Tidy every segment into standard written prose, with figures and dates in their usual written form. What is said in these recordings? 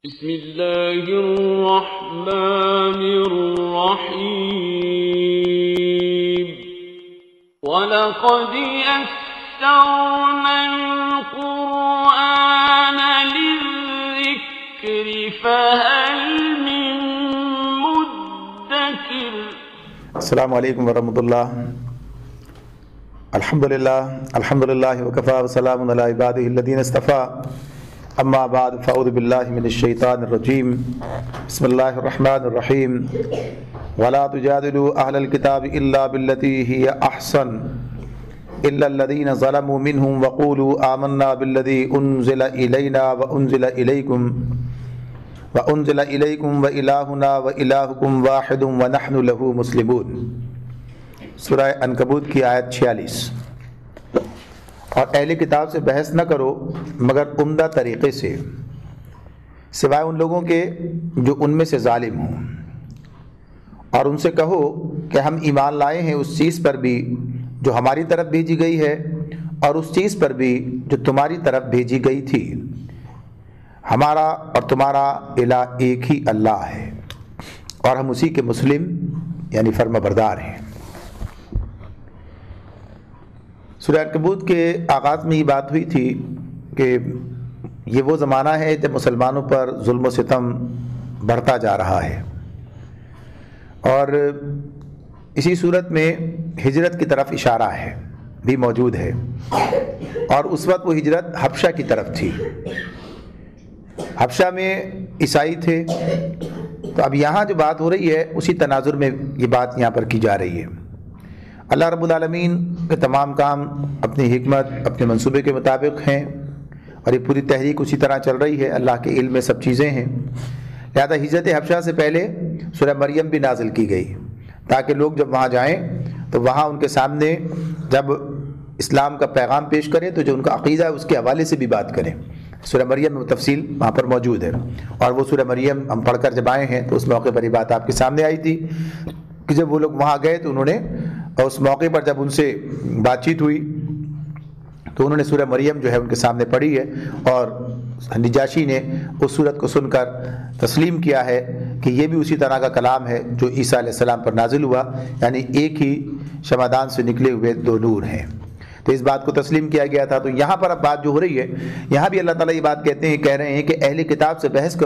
بسم اللہ الرحمن الرحیم وَلَقَدْ يَسَّرْنَا الْقُرْآنَ لِلذِّكْرِ فَهَلْ مِن مُدَّكِرٍ۔ السلام علیکم ورحمۃ اللہ۔ الحمدللہ وکفیٰ وسلام علی عبادہ الذین اصطفیٰ، اما بعد فاعوذ باللہ من الشیطان الرجیم، بسم اللہ الرحمن الرحیم۔ ولا تجادلوا اہل الکتاب الا باللتی ہی احسن الا الذین ظلموا منہم وقولوا آمنا بالذی انزل الینا وانزل الیکم وإلہنا وإلہکم واحد ونحن له مسلمون۔ سورہ عنکبوت کی آیت 46۔ اور اہل کتاب سے بحث نہ کرو مگر عمدہ طریقے سے، سوائے ان لوگوں کے جو ان میں سے ظالم ہوں، اور ان سے کہو کہ ہم ایمان لائے ہیں اس چیز پر بھی جو ہماری طرف بھیجی گئی ہے اور اس چیز پر بھی جو تمہاری طرف بھیجی گئی تھی، ہمارا اور تمہارا الہ ایک ہی اللہ ہے اور ہم اسی کے مسلم یعنی فرما بردار ہیں۔ سورہ عنکبوت کے آغاز میں یہ بات ہوئی تھی کہ یہ وہ زمانہ ہے جب مسلمانوں پر ظلم و ستم بڑھتا جا رہا ہے، اور اسی صورت میں ہجرت کی طرف اشارہ ہے بھی موجود ہے، اور اس وقت وہ ہجرت حبشہ کی طرف تھی۔ حبشہ میں عیسائی تھے، تو اب یہاں جو بات ہو رہی ہے اسی تناظر میں یہ بات یہاں پر کی جا رہی ہے۔ اللہ رب العالمین کے تمام کام اپنی حکمت اپنے منصوبے کے مطابق ہیں، اور یہ پوری تحریک اسی طرح چل رہی ہے، اللہ کے علم میں سب چیزیں ہیں۔ لہذا ہجرت حبشہ سے پہلے سورہ مریم بھی نازل کی گئی، تاکہ لوگ جب وہاں جائیں تو وہاں ان کے سامنے جب اسلام کا پیغام پیش کریں تو جو ان کا عقیدہ ہے اس کے حوالے سے بھی بات کریں۔ سورہ مریم میں تفصیل وہاں پر موجود ہے، اور وہ سورہ مریم ہم پڑھ کر جب آئے ہیں تو اس موقع پر یہ بات آپ کے سامنے آئی تھی کہ جب وہ لوگ وہاں گئے تو انہوں نے اس موقع پر جب ان سے بات چیت ہوئی تو انہوں نے سورہ مریم جو ہے ان کے سامنے پڑھی ہے، اور نجاشی نے اس صورت کو سن کر تسلیم کیا ہے کہ یہ بھی اسی طرح کا کلام ہے جو عیسیٰ علیہ السلام پر نازل ہوا، یعنی ایک ہی شمعدان سے نکلے ہوئے دو نور ہیں۔ تو اس بات کو تسلیم کیا گیا تھا۔ تو یہاں پر اب بات جو ہو رہی ہے، یہاں بھی اللہ تعالیٰ یہ بات کہہ رہے ہیں کہ اہل کتاب سے بحث نہ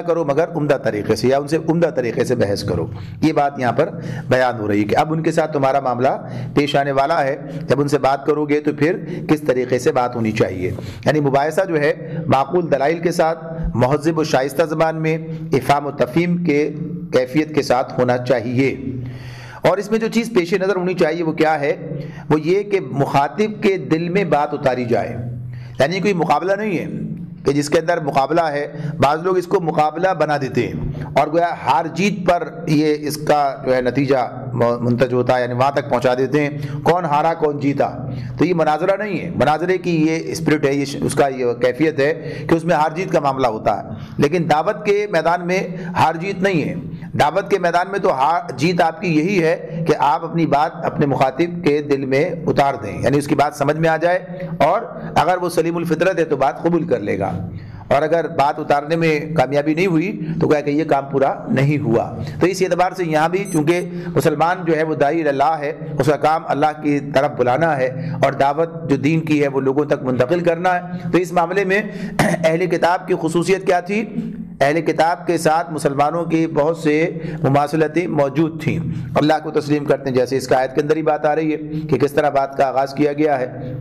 کرو مگر عمدہ طریقے سے، یا ان سے عمدہ طریقے سے بحث کرو۔ یہ بات یہاں پر بیان ہو رہی ہے کہ اب ان کے ساتھ تمہارا معاملہ پیش آنے والا ہے، جب ان سے بات کرو گے تو پھر کس طریقے سے بات ہونی چاہیے، یعنی مباحثہ جو ہے معقول دلائل کے ساتھ، مہذب و شائستہ زبان میں، افہام و تفہیم کے کیفیت کے ساتھ ہونا چاہیے۔ اور اس میں جو چیز پیش نظر ہونی چاہیے وہ کیا ہے؟ وہ یہ کہ مخاطب کے دل میں بات اتاری جائے، یعنی کوئی مقابلہ نہیں ہے کہ جس کے اندر مقابلہ ہے۔ بعض لوگ اس کو مقابلہ بنا دیتے ہیں اور گویا ہار جیت پر یہ اس کا جو ہے نتیجہ منتج ہوتا ہے، یعنی وہاں تک پہنچا دیتے ہیں کون ہارا کون جیتا۔ تو یہ مناظرہ نہیں ہے، مناظرے کی یہ اسپرٹ ہے، یہ اس کا یہ کیفیت ہے کہ اس میں ہار جیت کا معاملہ ہوتا ہے، لیکن دعوت کے میدان میں ہار جیت نہیں ہے۔ دعوت کے میدان میں تو ہار جیت آپ کی یہی ہے کہ آپ اپنی بات اپنے مخاطب کے دل میں اتار دیں، یعنی اس کی بات سمجھ میں آ جائے، اور اگر وہ سلیم الفطرت ہے تو بات قبول کر لے گا، اور اگر بات اتارنے میں کامیابی نہیں ہوئی تو کہا کہ یہ کام پورا نہیں ہوا۔ تو اس اعتبار سے یہاں بھی چونکہ مسلمان جو ہے وہ داعی اللہ ہے، اس کا کام اللہ کی طرف بلانا ہے، اور دعوت جو دین کی ہے وہ لوگوں تک منتقل کرنا ہے۔ تو اس معاملے میں اہل کتاب کی خصوصیت کیا تھی؟ اہل کتاب کے ساتھ مسلمانوں کی بہت سے مماثلتیں موجود تھیں، اللہ کو تسلیم کرتے ہیں، جیسے اس کا آیت کے اندر ہی بات آ رہی ہے کہ کس طرح بات کا آغاز کیا گیا ہے۔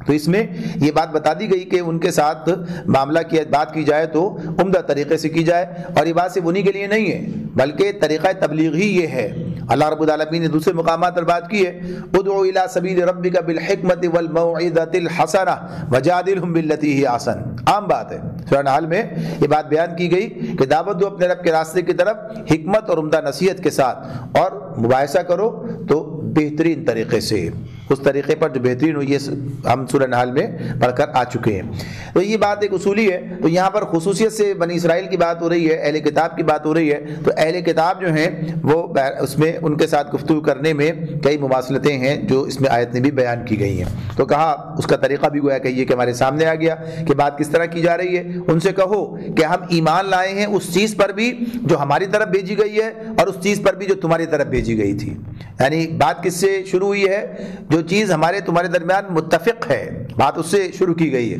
تو اس میں یہ بات بتا دی گئی کہ ان کے ساتھ معاملہ کی بات کی جائے تو عمدہ طریقے سے کی جائے، اور یہ بات صرف انہی کے لیے نہیں ہے بلکہ طریقہ تبلیغ ہی یہ ہے۔ اللہ رب العالمین نے دوسرے مقامات پر بات کی ہے، ادعو الی سبیل ربک بالحکمت والموعظۃ الحسنہ وجادلہم باللتی ہی احسن۔ عام بات ہے، سورہ نحل میں یہ بات بیان کی گئی کہ دعوت دو اپنے رب کے راستے کی طرف حکمت اور عمدہ نصیحت کے ساتھ، اور مباحثہ کرو تو بہترین طریقے سے، اس طریقے پر جو بہترین ہو، یہ ہم سورہ نحل میں پڑھ کر آ چکے ہیں۔ تو یہ بات ایک اصولی ہے۔ تو یہاں پر خصوصیت سے بنی اسرائیل کی بات ہو رہی ہے، اہل کتاب کی بات ہو رہی ہے، تو اہل کتاب جو ہیں وہ اس میں ان کے ساتھ گفتگو کرنے میں کئی مماثلتیں ہیں جو اس میں آیت میں بھی بیان کی گئی ہیں۔ تو کہا اس کا طریقہ بھی گویا کہ یہ کہ ہمارے سامنے آ گیا کہ بات کس طرح کی جا رہی ہے۔ ان سے کہو کہ ہم ایمان لائے ہیں اس چیز پر بھی جو ہماری طرف بھیجی گئی ہے اور اس چیز پر بھی جو تمہاری طرف بھیجی گئی تھی۔ یعنی بات کس سے شروع ہوئی ہے؟ جو چیز ہمارے تمہارے درمیان متفق ہے، بات اس سے شروع کی گئی ہے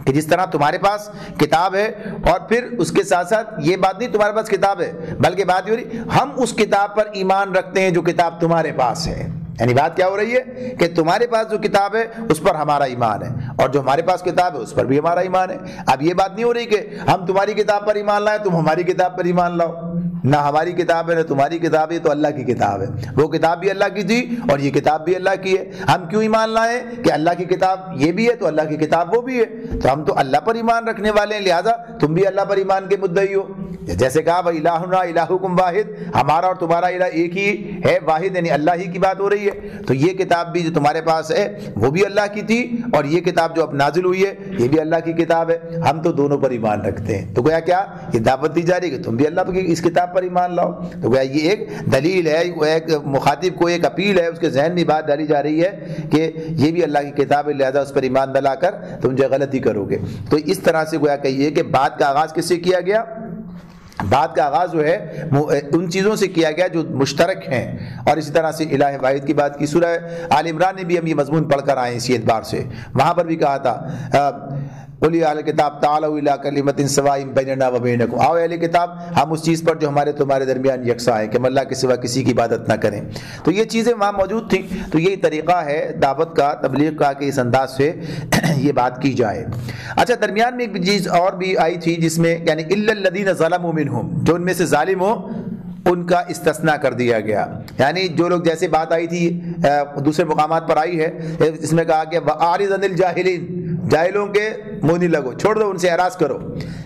کہ جس طرح تمہارے پاس کتاب ہے، اور پھر اس کے ساتھ ساتھ یہ بات نہیں تمہارے پاس کتاب ہے، بلکہ بات یہ ہو رہی ہم اس کتاب پر ایمان رکھتے ہیں جو کتاب تمہارے پاس ہے۔ یعنی بات کیا ہو رہی ہے کہ تمہارے پاس جو کتاب ہے اس پر ہمارا ایمان ہے، اور جو ہمارے پاس کتاب ہے اس پر بھی ہمارا ایمان ہے۔ اب یہ بات نہیں ہو رہی کہ ہم تمہاری کتاب پر ایمان لائیں، تم ہماری کتاب پر ایمان لاؤ۔ نہ ہماری کتاب ہے نہ تمہاری کتاب ہے، تو اللہ کی کتاب ہے۔ وہ کتاب بھی اللہ کی تھی اور یہ کتاب بھی اللہ کی ہے۔ ہم کیوں ایمان لائیں کہ اللہ کی کتاب یہ بھی ہے تو اللہ کی کتاب وہ بھی ہے، تو ہم تو اللہ پر ایمان رکھنے والے ہیں، لہٰذا تم بھی اللہ پر ایمان کے مدعی ہو۔ جیسے کہا وَإِلَٰهُنَا إِلَٰهُكُمْ واحد، ہمارا اور تمہارا الہ ایک ہی ہے، واحد یعنی اللہ ہی کی بات ہو رہی ہے۔ تو یہ کتاب بھی جو تمہارے پاس ہے وہ بھی اللہ کی تھی، اور یہ کتاب جو اب نازل ہوئی ہے یہ بھی اللہ کی کتاب ہے، ہم تو دونوں پر ایمان رکھتے ہیں۔ تو گویا کیا یہ دعوت دی جا رہی ہے کہ تم بھی اللہ کی اس کتاب پر ایمان لاؤ۔ تو گویا یہ ایک دلیل ہے، وہ ایک مخاطب کو ایک اپیل ہے، اس کے ذہن میں بات ڈالی جا رہی ہے کہ یہ بھی اللہ کی کتاب ہے، لہذا اس پر ایمان نہ لا کر تم جو غلطی کرو گے۔ تو اس طرح سے گویا کہیے کہ بات کا آغاز کس سے کیا گیا؟ بات کا آغاز جو ہے ان چیزوں سے کیا گیا جو مشترک ہیں، اور اسی طرح سے الہ واحد کی بات کی۔ سورہ آل عمران میں بھی ہم یہ مضمون پڑھ کر آئے ہیں اسی اعتبار سے، وہاں پر بھی کہا تھا قُلْ يَا أَهْلَ الْكِتَابِ تَعَالَوْا إِلَىٰ كَلِمَةٍ سَوَاءٍ بَيْنَنَا وَبَيْنَكُمْ، آؤ اہل کتاب ہم اس چیز پر جو ہمارے تمہارے درمیان یکساں ہے کہ ہم اللہ کے سوا کسی کی عبادت نہ کریں۔ تو یہ چیزیں وہاں موجود تھیں، تو یہی طریقہ ہے دعوت کا، تبلیغ کا، کہ اس انداز سے یہ بات کی جائے۔ اچھا، درمیان میں ایک چیز اور بھی آئی تھی جس میں یعنی إِلَّا الَّذِينَ ظَلَمُوا مِنْهُمْ، جو ان میں سے ظالم ہو ان کا استثناء کر دیا گیا۔ یعنی جو لوگ، جیسے بات آئی تھی دوسرے مقامات پر آئی ہے، اس میں کہا کہ وَأَعْرِضْ عَنِ الْجَاهِلِينَ، جاہلوں کے منہ نہیں لگو، چھوڑ دو، ان سے اعراض کرو۔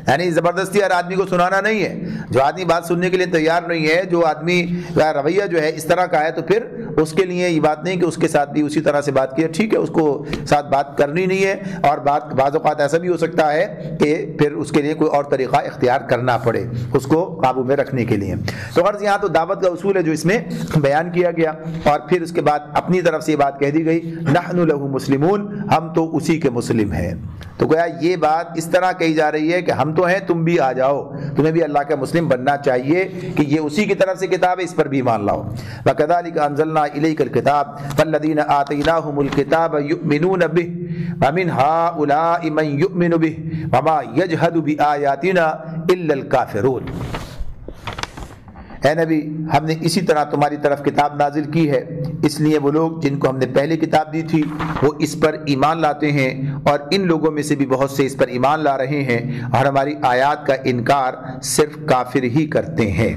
یعنی زبردستی ہر آدمی کو سنانا نہیں ہے، جو آدمی بات سننے کے لیے تیار نہیں ہے، جو آدمی کا رویہ جو ہے اس طرح کا ہے، تو پھر اس کے لیے یہ بات نہیں کہ اس کے ساتھ بھی اسی طرح سے بات کی، ٹھیک ہے اس کو ساتھ بات کرنی نہیں ہے، اور بعض اوقات ایسا بھی ہو سکتا ہے کہ پھر اس کے لیے کوئی اور طریقہ اختیار کرنا پڑے اس کو قابو میں رکھنے کے لیے۔ تو غرض یہاں تو دعوت کا اصول ہے جو اس میں بیان کیا گیا، اور پھر اس کے بعد اپنی طرف سے یہ بات کہہ دی گئی نحن لہ مسلمون، ہم تو اسی کے مسلم ہیں۔ تو گویا یہ بات اس طرح کہی جا رہی ہے کہ ہم تو ہیں، تم بھی آ جاؤ، تمہیں بھی اللہ کا مسلم بننا چاہیے کہ یہ اسی کی طرف سے کتاب ہے، اس پر بھی ایمان لاؤ۔ وَكَذَلِكَ أَنزَلْنَا إِلَيْكَ الْكِتَابَ فَالَّذِينَ آتَيْنَاهُمُ الْكِتَابَ يُؤْمِنُونَ بِهِ وَمِنْ هَٰؤُلَاءِ مَن يُؤْمِنُ بِهِ وَمَا يَجْحَدُ بِآيَاتِنَا إِلَّا الْكَافِرُونَ۔ اے نبی، ہم نے اسی طرح تمہاری طرف کتاب نازل کی ہے، اس لیے وہ لوگ جن کو ہم نے پہلے کتاب دی تھی وہ اس پر ایمان لاتے ہیں، اور ان لوگوں میں سے بھی بہت سے اس پر ایمان لا رہے ہیں، اور ہماری آیات کا انکار صرف کافر ہی کرتے ہیں۔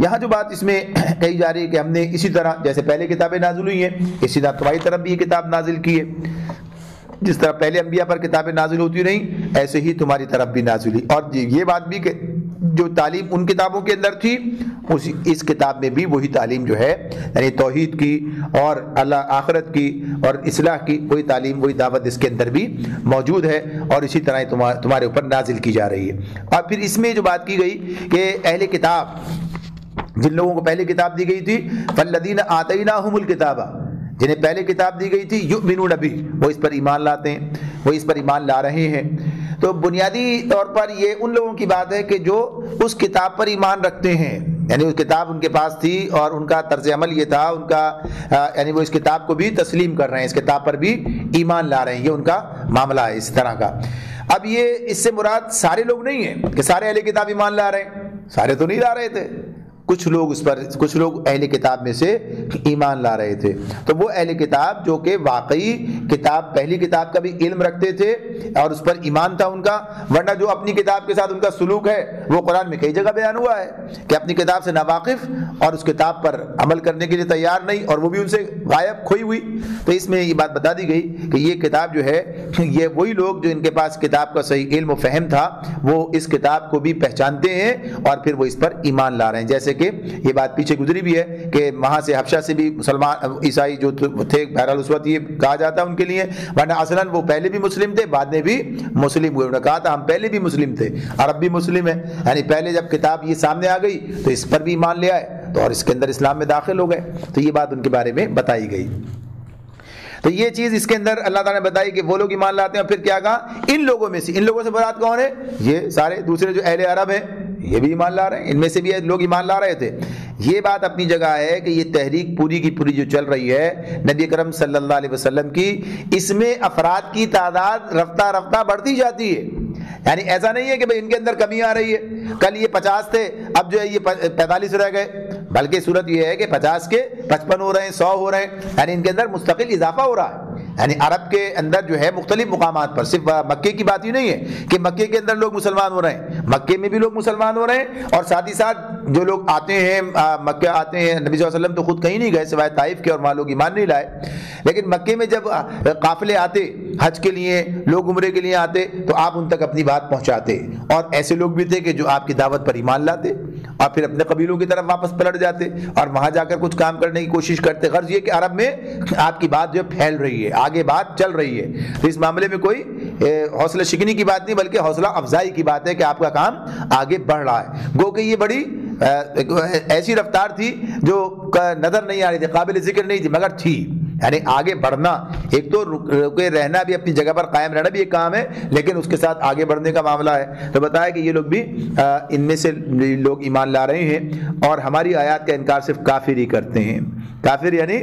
یہاں جو بات اس میں کہی جا رہی ہے کہ ہم نے اسی طرح جیسے پہلے کتابیں نازل ہوئی ہیں، اسی طرح تمہاری طرف بھی یہ کتاب نازل کی ہے، جس طرح پہلے انبیاء پر کتابیں نازل ہوتی رہیں ایسے ہی تمہاری طرف بھی نازل ہوئی۔ اور یہ بات بھی کہ جو تعلیم ان کتابوں کے اندر تھی اس کتاب میں بھی وہی تعلیم جو ہے، یعنی توحید کی اور اللہ آخرت کی اور اصلاح کی وہی تعلیم، وہی دعوت اس کے اندر بھی موجود ہے، اور اسی طرح تمہارے اوپر نازل کی جا رہی ہے۔ اور پھر اس میں جو بات کی گئی کہ اہل کتاب، جن لوگوں کو پہلے کتاب دی گئی تھی، فَالَّذِينَ آتَيْنَاهُمُ الْكِتَابَ، جنہیں پہلے کتاب دی گئی تھی، یؤمنون بہ، وہ اس پر ایمان لاتے ہیں، وہ اس پر ایمان لا رہے ہیں۔ تو بنیادی طور پر یہ ان لوگوں کی بات ہے کہ جو اس کتاب پر ایمان رکھتے ہیں، یعنی وہ کتاب ان کے پاس تھی اور ان کا طرز عمل یہ تھا، ان کا یعنی وہ اس کتاب کو بھی تسلیم کر رہے ہیں، اس کتاب پر بھی ایمان لا رہے ہیں، یہ ان کا معاملہ ہے اس طرح کا۔ اب یہ اس سے مراد سارے لوگ نہیں ہیں کہ سارے اہل کتاب ایمان لا رہے ہیں، سارے تو نہیں لا رہے تھے، کچھ لوگ اس پر، کچھ لوگ اہل کتاب میں سے ایمان لا رہے تھے۔ تو وہ اہل کتاب جو کہ واقعی کتاب، پہلی کتاب کا بھی علم رکھتے تھے اور اس پر ایمان تھا ان کا، ورنہ جو اپنی کتاب کے ساتھ ان کا سلوک ہے وہ قرآن میں کئی جگہ بیان ہوا ہے کہ اپنی کتاب سے ناواقف اور اس کتاب پر عمل کرنے کے لیے تیار نہیں، اور وہ بھی ان سے غائب، کھوئی ہوئی۔ تو اس میں یہ بات بتا دی گئی کہ یہ کتاب جو ہے، یہ وہی لوگ جو ان کے پاس کتاب کا صحیح علم و فہم تھا وہ اس کتاب کو بھی پہچانتے ہیں اور پھر وہ اس پر ایمان لا رہے ہیں۔ جیسے کہ یہ بات پیچھے گزری بھی ہے کہ وہاں سے حبشہ سے بھی مسلمان عیسائی جو تھے، بہرحال اس وقت یہ کہا جاتا ہے ان کے لیے، ورنہ اصلاً وہ پہلے بھی مسلم تھے، بعد میں بھی مسلم ہوئے. انہوں نے کہا تھا ہم پہلے بھی مسلم تھے، عرب بھی مسلم ہے، یعنی پہلے جب کتاب یہ سامنے آ گئی تو اس پر بھی ایمان لے آئے تو اور اس کے اندر اسلام میں داخل ہو گئے. تو یہ بات ان کے بارے میں بتائی گئی. تو یہ چیز اس کے اندر اللہ تعالیٰ نے بتائی کہ وہ لوگ ایمان لاتے ہیں. اور پھر کیا کہا؟ ان لوگوں میں سے، ان لوگوں سے مراد کون ہے؟ یہ سارے دوسرے جو اہل عرب ہیں یہ بھی ایمان لا رہے ہیں، ان میں سے بھی لوگ ایمان لا رہے تھے. یہ بات اپنی جگہ ہے کہ یہ تحریک پوری کی پوری جو چل رہی ہے نبی اکرم صلی اللہ علیہ وسلم کی، اس میں افراد کی تعداد رفتہ رفتہ بڑھتی جاتی ہے. یعنی ایسا نہیں ہے کہ بھئی ان کے اندر کمی آ رہی ہے، کل یہ 50 تھے اب جو ہے یہ 45 رہ گئے، بلکہ صورت یہ ہے کہ 50 کے 55 ہو رہے ہیں، 100 ہو رہے ہیں. یعنی ان کے اندر مستقل اضافہ ہو رہا ہے. یعنی عرب کے اندر جو ہے مختلف مقامات پر، صرف مکے کی بات ہی نہیں ہے کہ مکے کے اندر لوگ مسلمان ہو رہے ہیں، مکے میں بھی لوگ مسلمان ہو رہے ہیں. اور ساتھ ہی ساتھ جو لوگ آتے ہیں مکہ آتے ہیں، نبی صلی اللہ علیہ وسلم تو خود کہیں نہیں گئے سوائے طائف کے، اور وہاں لوگ ایمان نہیں لائے. لیکن مکے میں جب قافلے آتے حج کے لیے، لوگ عمرے کے لیے آتے تو آپ ان تک اپنی بات پہنچاتے. اور ایسے لوگ بھی تھے کہ جو آپ کی دعوت پر ایمان لاتے اور پھر اپنے قبیلوں کی طرف واپس پلٹ جاتے اور وہاں جا کر کچھ کام کرنے کی کوشش کرتے. غرض یہ کہ عرب میں آپ کی بات جو پھیل رہی ہے، آگے بات چل رہی ہے. تو اس معاملے میں کوئی حوصلہ شکنی کی بات نہیں بلکہ حوصلہ افزائی کی بات ہے کہ آپ کا کام آگے بڑھ رہا ہے. گو کہ یہ بڑی ایسی رفتار تھی جو نظر نہیں آ رہی تھی، قابل ذکر نہیں تھی، مگر تھی. یعنی آگے بڑھنا، ایک تو رکے رہنا بھی، اپنی جگہ پر قائم رہنا بھی ایک کام ہے، لیکن اس کے ساتھ آگے بڑھنے کا معاملہ ہے. تو بتایا کہ یہ لوگ بھی ان میں سے لوگ ایمان لا رہے ہیں اور ہماری آیات کا انکار صرف کافر ہی کرتے ہیں. کافر یعنی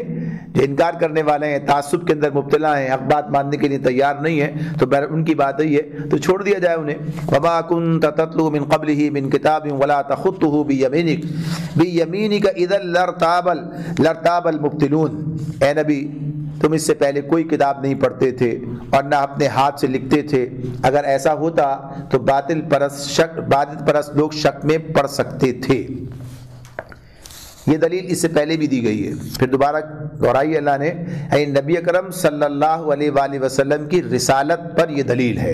جو انکار کرنے والے ہیں، تعصب کے اندر مبتلا ہیں، حق بات ماننے کے لیے تیار نہیں ہیں. تو ان کی بات ہی ہے تو چھوڑ دیا جائے انہیں. وما كنت تتلو من قبله من كتاب ولا تخطه بيمينك اذا لارتاب المبتلون. اے نبی تم اس سے پہلے کوئی کتاب نہیں پڑھتے تھے اور نہ اپنے ہاتھ سے لکھتے تھے، اگر ایسا ہوتا تو باطل پرست لوگ شک میں پڑ سکتے تھے. یہ دلیل اس سے پہلے بھی دی گئی ہے. پھر دوبارہ دہرائی اللہ نے، نبی اکرم صلی اللہ علیہ وآلہ وسلم کی رسالت پر یہ دلیل ہے.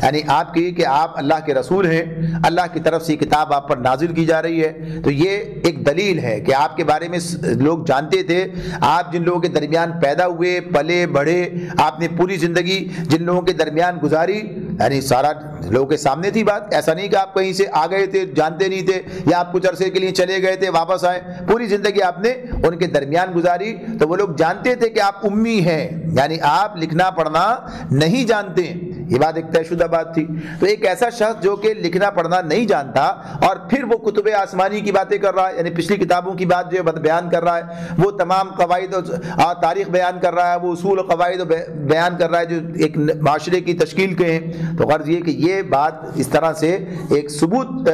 یعنی آپ کی کہ آپ اللہ کے رسول ہیں، اللہ کی طرف سے کتاب آپ پر نازل کی جا رہی ہے. تو یہ ایک دلیل ہے کہ آپ کے بارے میں لوگ جانتے تھے. آپ جن لوگوں کے درمیان پیدا ہوئے، پلے بڑھے، آپ نے پوری زندگی جن لوگوں کے درمیان گزاری، یعنی سارا لوگوں کے سامنے تھی بات. ایسا نہیں کہ آپ کہیں سے آ گئے تھے جانتے نہیں تھے، یا آپ کچھ عرصے کے لیے چلے گئے تھے واپس آئے. پوری زندگی آپ نے ان کے درمیان گزاری. تو وہ لوگ جانتے تھے کہ آپ امی ہیں، یعنی آپ لکھنا پڑھنا نہیں جانتے. یہ بات ایک طے شدہ بات تھی. تو ایک ایسا شخص جو کہ لکھنا پڑھنا نہیں جانتا اور پھر وہ کتب آسمانی کی باتیں کر رہا ہے، یعنی پچھلی کتابوں کی بات جو ہے بیان کر رہا ہے، وہ تمام قواعد اور تاریخ بیان کر رہا ہے، وہ اصول و قواعد بیان کر رہا ہے جو ایک معاشرے کی تشکیل کے ہیں. تو غرض یہ کہ یہ بات اس طرح سے ایک ثبوت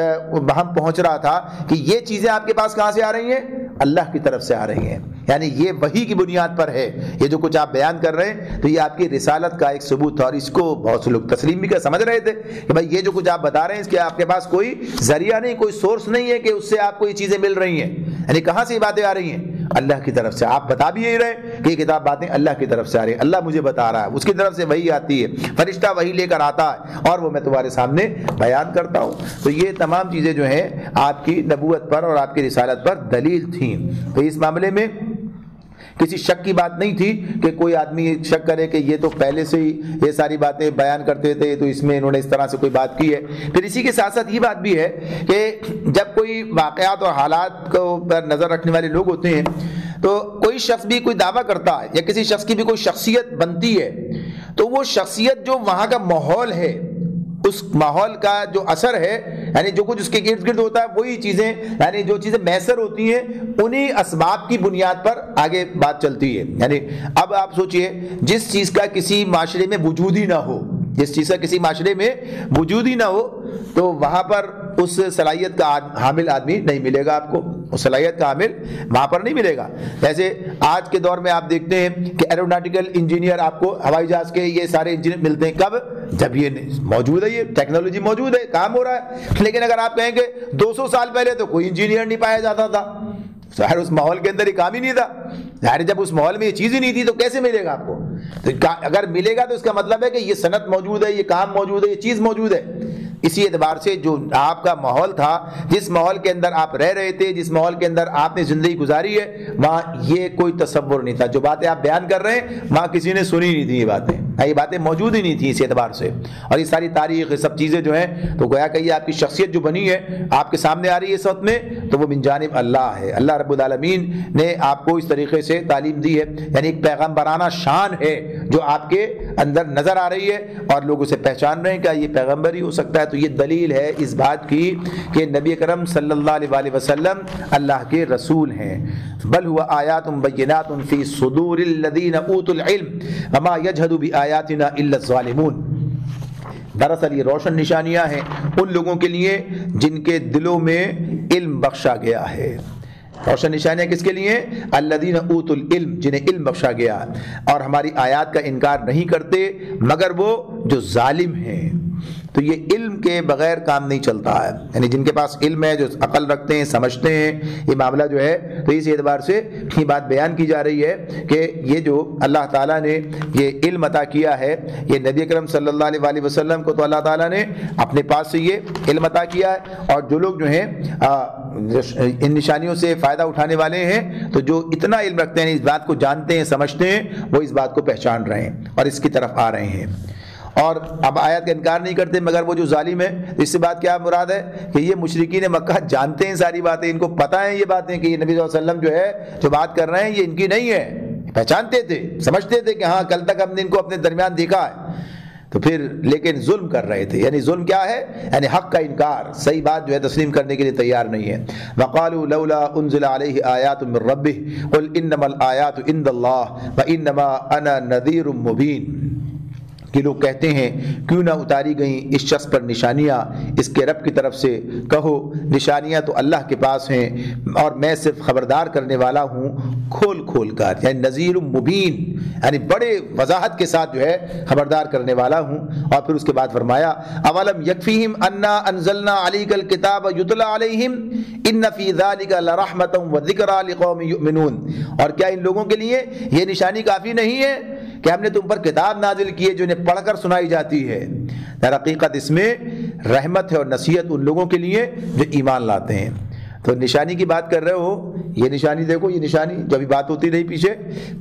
ہم پہنچ رہا تھا کہ یہ چیزیں آپ کے پاس کہاں سے آ رہی ہیں؟ اللہ کی طرف سے آ رہی ہیں. یعنی یہ وحی کی بنیاد پر ہے. یہ جو کچھ آپ بیان کر رہے ہیں تو یہ آپ کی رسالت کا ایک ثبوت تھا. اور اس کو بہت سے لوگ تسلیم بھی کر سمجھ رہے تھے کہ بھائی یہ جو کچھ آپ بتا رہے ہیں اس کے آپ کے پاس کوئی ذریعہ نہیں، کوئی سورس نہیں ہے کہ اس سے آپ کو یہ چیزیں مل رہی ہیں. یعنی کہاں سے یہ باتیں آ رہی ہیں؟ اللہ کی طرف سے. آپ بتا بھی یہی رہے کہ یہ کتاب باتیں اللہ کی طرف سے آ رہی ہیں، اللہ مجھے بتا رہا ہے، اس کی طرف سے وحی آتی ہے، فرشتہ وحی لے کر آتا ہے اور وہ میں تمہارے سامنے بیان کرتا ہوں. تو یہ تمام چیزیں جو ہیں آپ کی نبوت پر اور آپ کی رسالت پر دلیل تھیں. تو اس معاملے میں کسی شک کی بات نہیں تھی کہ کوئی آدمی شک کرے کہ یہ تو پہلے سے ہی یہ ساری باتیں بیان کرتے تھے تو اس میں انہوں نے اس طرح سے کوئی بات کی ہے. پھر اسی کے ساتھ ساتھ یہ بات بھی ہے کہ جب کوئی واقعات اور حالات کو پر نظر رکھنے والے لوگ ہوتے ہیں تو کوئی شخص بھی کوئی دعویٰ کرتا ہے یا کسی شخص کی بھی کوئی شخصیت بنتی ہے تو وہ شخصیت جو وہاں کا ماحول ہے، اس ماحول کا جو اثر ہے، یعنی جو کچھ اس کے ارد گرد ہوتا ہے وہی چیزیں، یعنی جو چیزیں میسر ہوتی ہیں انہی اسباب کی بنیاد پر آگے بات چلتی ہے. یعنی اب آپ سوچئے جس چیز کا کسی معاشرے میں وجود ہی نہ ہو، جس چیز کا کسی معاشرے میں وجود ہی نہ ہو تو وہاں پر اس صلاحیت کا حامل آدمی نہیں ملے گا آپ کو، اس صلاحیت کا حامل وہاں پر نہیں ملے گا. جیسے آج کے دور میں آپ دیکھتے ہیں کہ ایروناٹیکل انجینئر آپ کو ہوائی جہاز کے یہ سارے انجینئر ملتے ہیں. کب؟ جب یہ موجود ہے، یہ ٹیکنالوجی موجود ہے، کام ہو رہا ہے. لیکن اگر آپ کہیں کہ 200 سال پہلے تو کوئی انجینئر نہیں پایا جاتا تھا، ظاہر اس ماحول کے اندر یہ کام ہی نہیں تھا. ظاہر جب اس ماحول میں یہ چیز ہی نہیں تھی تو کیسے ملے گا آپ کو؟ تو اگر ملے گا تو اس کا مطلب ہے کہ یہ صنعت موجود ہے، یہ کام موجود ہے، یہ چیز موجود ہے. اسی اعتبار سے جو آپ کا ماحول تھا، جس ماحول کے اندر آپ رہ رہے تھے، جس ماحول کے اندر آپ نے زندگی گزاری ہے، وہاں یہ کوئی تصور نہیں تھا۔ جو باتیں آپ بیان کر رہے ہیں وہاں کسی نے سنی نہیں تھی، یہ باتیں موجود ہی نہیں تھیں اس اعتبار سے۔ اور یہ ساری تاریخ، یہ سب چیزیں جو ہیں، تو گویا کہ یہ آپ کی شخصیت جو بنی ہے آپ کے سامنے آ رہی ہے اس وقت میں، تو وہ من جانب اللہ ہے۔ اللہ رب العالمین نے آپ کو اس طریقے سے تعلیم دی ہے، یعنی ایک پیغمبرانہ شان ہے جو آپ کے اندر نظر آ رہی ہے، اور لوگ اسے پہچان رہے ہیں کہ یہ پیغمبر ہی ہو سکتا ہے۔ تو یہ دلیل ہے اس بات کی کہ نبی کرم صلی اللہ علیہ وسلم اللہ کے رسول ہیں۔ بل ہوا آیات بینات فی صدور الذین اوتوا العلم وما یجحد بآیاتنا الا الظالمون۔ دراصل یہ روشن نشانیاں ہیں ان لوگوں کے لیے جن کے دلوں میں علم بخشا گیا ہے۔ روشن نشانیاں کس کے لیے؟ الذین اوتوا العلم، جنہیں علم بخشا گیا اور ہماری آیات کا انکار نہیں کرتے مگر وہ جو ظالم ہیں۔ تو یہ علم کے بغیر کام نہیں چلتا ہے، یعنی جن کے پاس علم ہے، جو عقل رکھتے ہیں، سمجھتے ہیں یہ معاملہ جو ہے، تو اس اعتبار سے یہ بات بیان کی جا رہی ہے کہ یہ جو اللہ تعالیٰ نے یہ علم عطا کیا ہے، یہ نبی اکرم صلی اللہ علیہ وسلم کو تو اللہ تعالیٰ نے اپنے پاس سے یہ علم عطا کیا ہے، اور جو لوگ جو ہیں ان نشانیوں سے فائدہ اٹھانے والے ہیں، تو جو اتنا علم رکھتے ہیں، اس بات کو جانتے ہیں، سمجھتے ہیں، وہ اس بات کو پہچان رہے ہیں اور اس کی طرف آ رہے ہیں، اور اب آیات کا انکار نہیں کرتے مگر وہ جو ظالم ہے۔ اس سے بات کیا مراد ہے کہ یہ مشرکین مکہ جانتے ہیں ساری باتیں، ان کو پتہ ہیں یہ باتیں کہ یہ نبی صلی اللہ علیہ وسلم جو ہے جو بات کر رہے ہیں یہ ان کی نہیں ہے، پہچانتے تھے، سمجھتے تھے کہ ہاں کل تک ہم نے ان کو اپنے درمیان دیکھا ہے، تو پھر لیکن ظلم کر رہے تھے۔ یعنی ظلم کیا ہے؟ یعنی حق کا انکار، صحیح بات جو ہے تسلیم کرنے کے لیے تیار نہیں ہے۔ وقالوا لولا انزل علیہ آیات من ربہ قل انما الآیات عند اللہ وانما انا نذیر مبین۔ کہ لوگ کہتے ہیں کیوں نہ اتاری گئیں اس شخص پر نشانیاں اس کے رب کی طرف سے، کہو نشانیاں تو اللہ کے پاس ہیں اور میں صرف خبردار کرنے والا ہوں کھول کھول کر، یعنی نذیر مبین، یعنی بڑے وضاحت کے ساتھ جو ہے خبردار کرنے والا ہوں۔ اور پھر اس کے بعد فرمایا اولم یکفیہم انا انزلنا علیک الکتاب یتلی علیہم ان فی ذلک لرحمۃ وذکری لقوم یؤمنون۔ اور کیا ان لوگوں کے لیے یہ نشانی کافی نہیں ہے کہ ہم نے تم پر کتاب نازل کی ہے جو انہیں پڑھ کر سنائی جاتی ہے؟ در حقیقت اس میں رحمت ہے اور نصیحت ان لوگوں کے لیے جو ایمان لاتے ہیں۔ تو نشانی کی بات کر رہے ہو، یہ نشانی دیکھو، یہ نشانی جو ابھی بات ہوتی رہی پیچھے،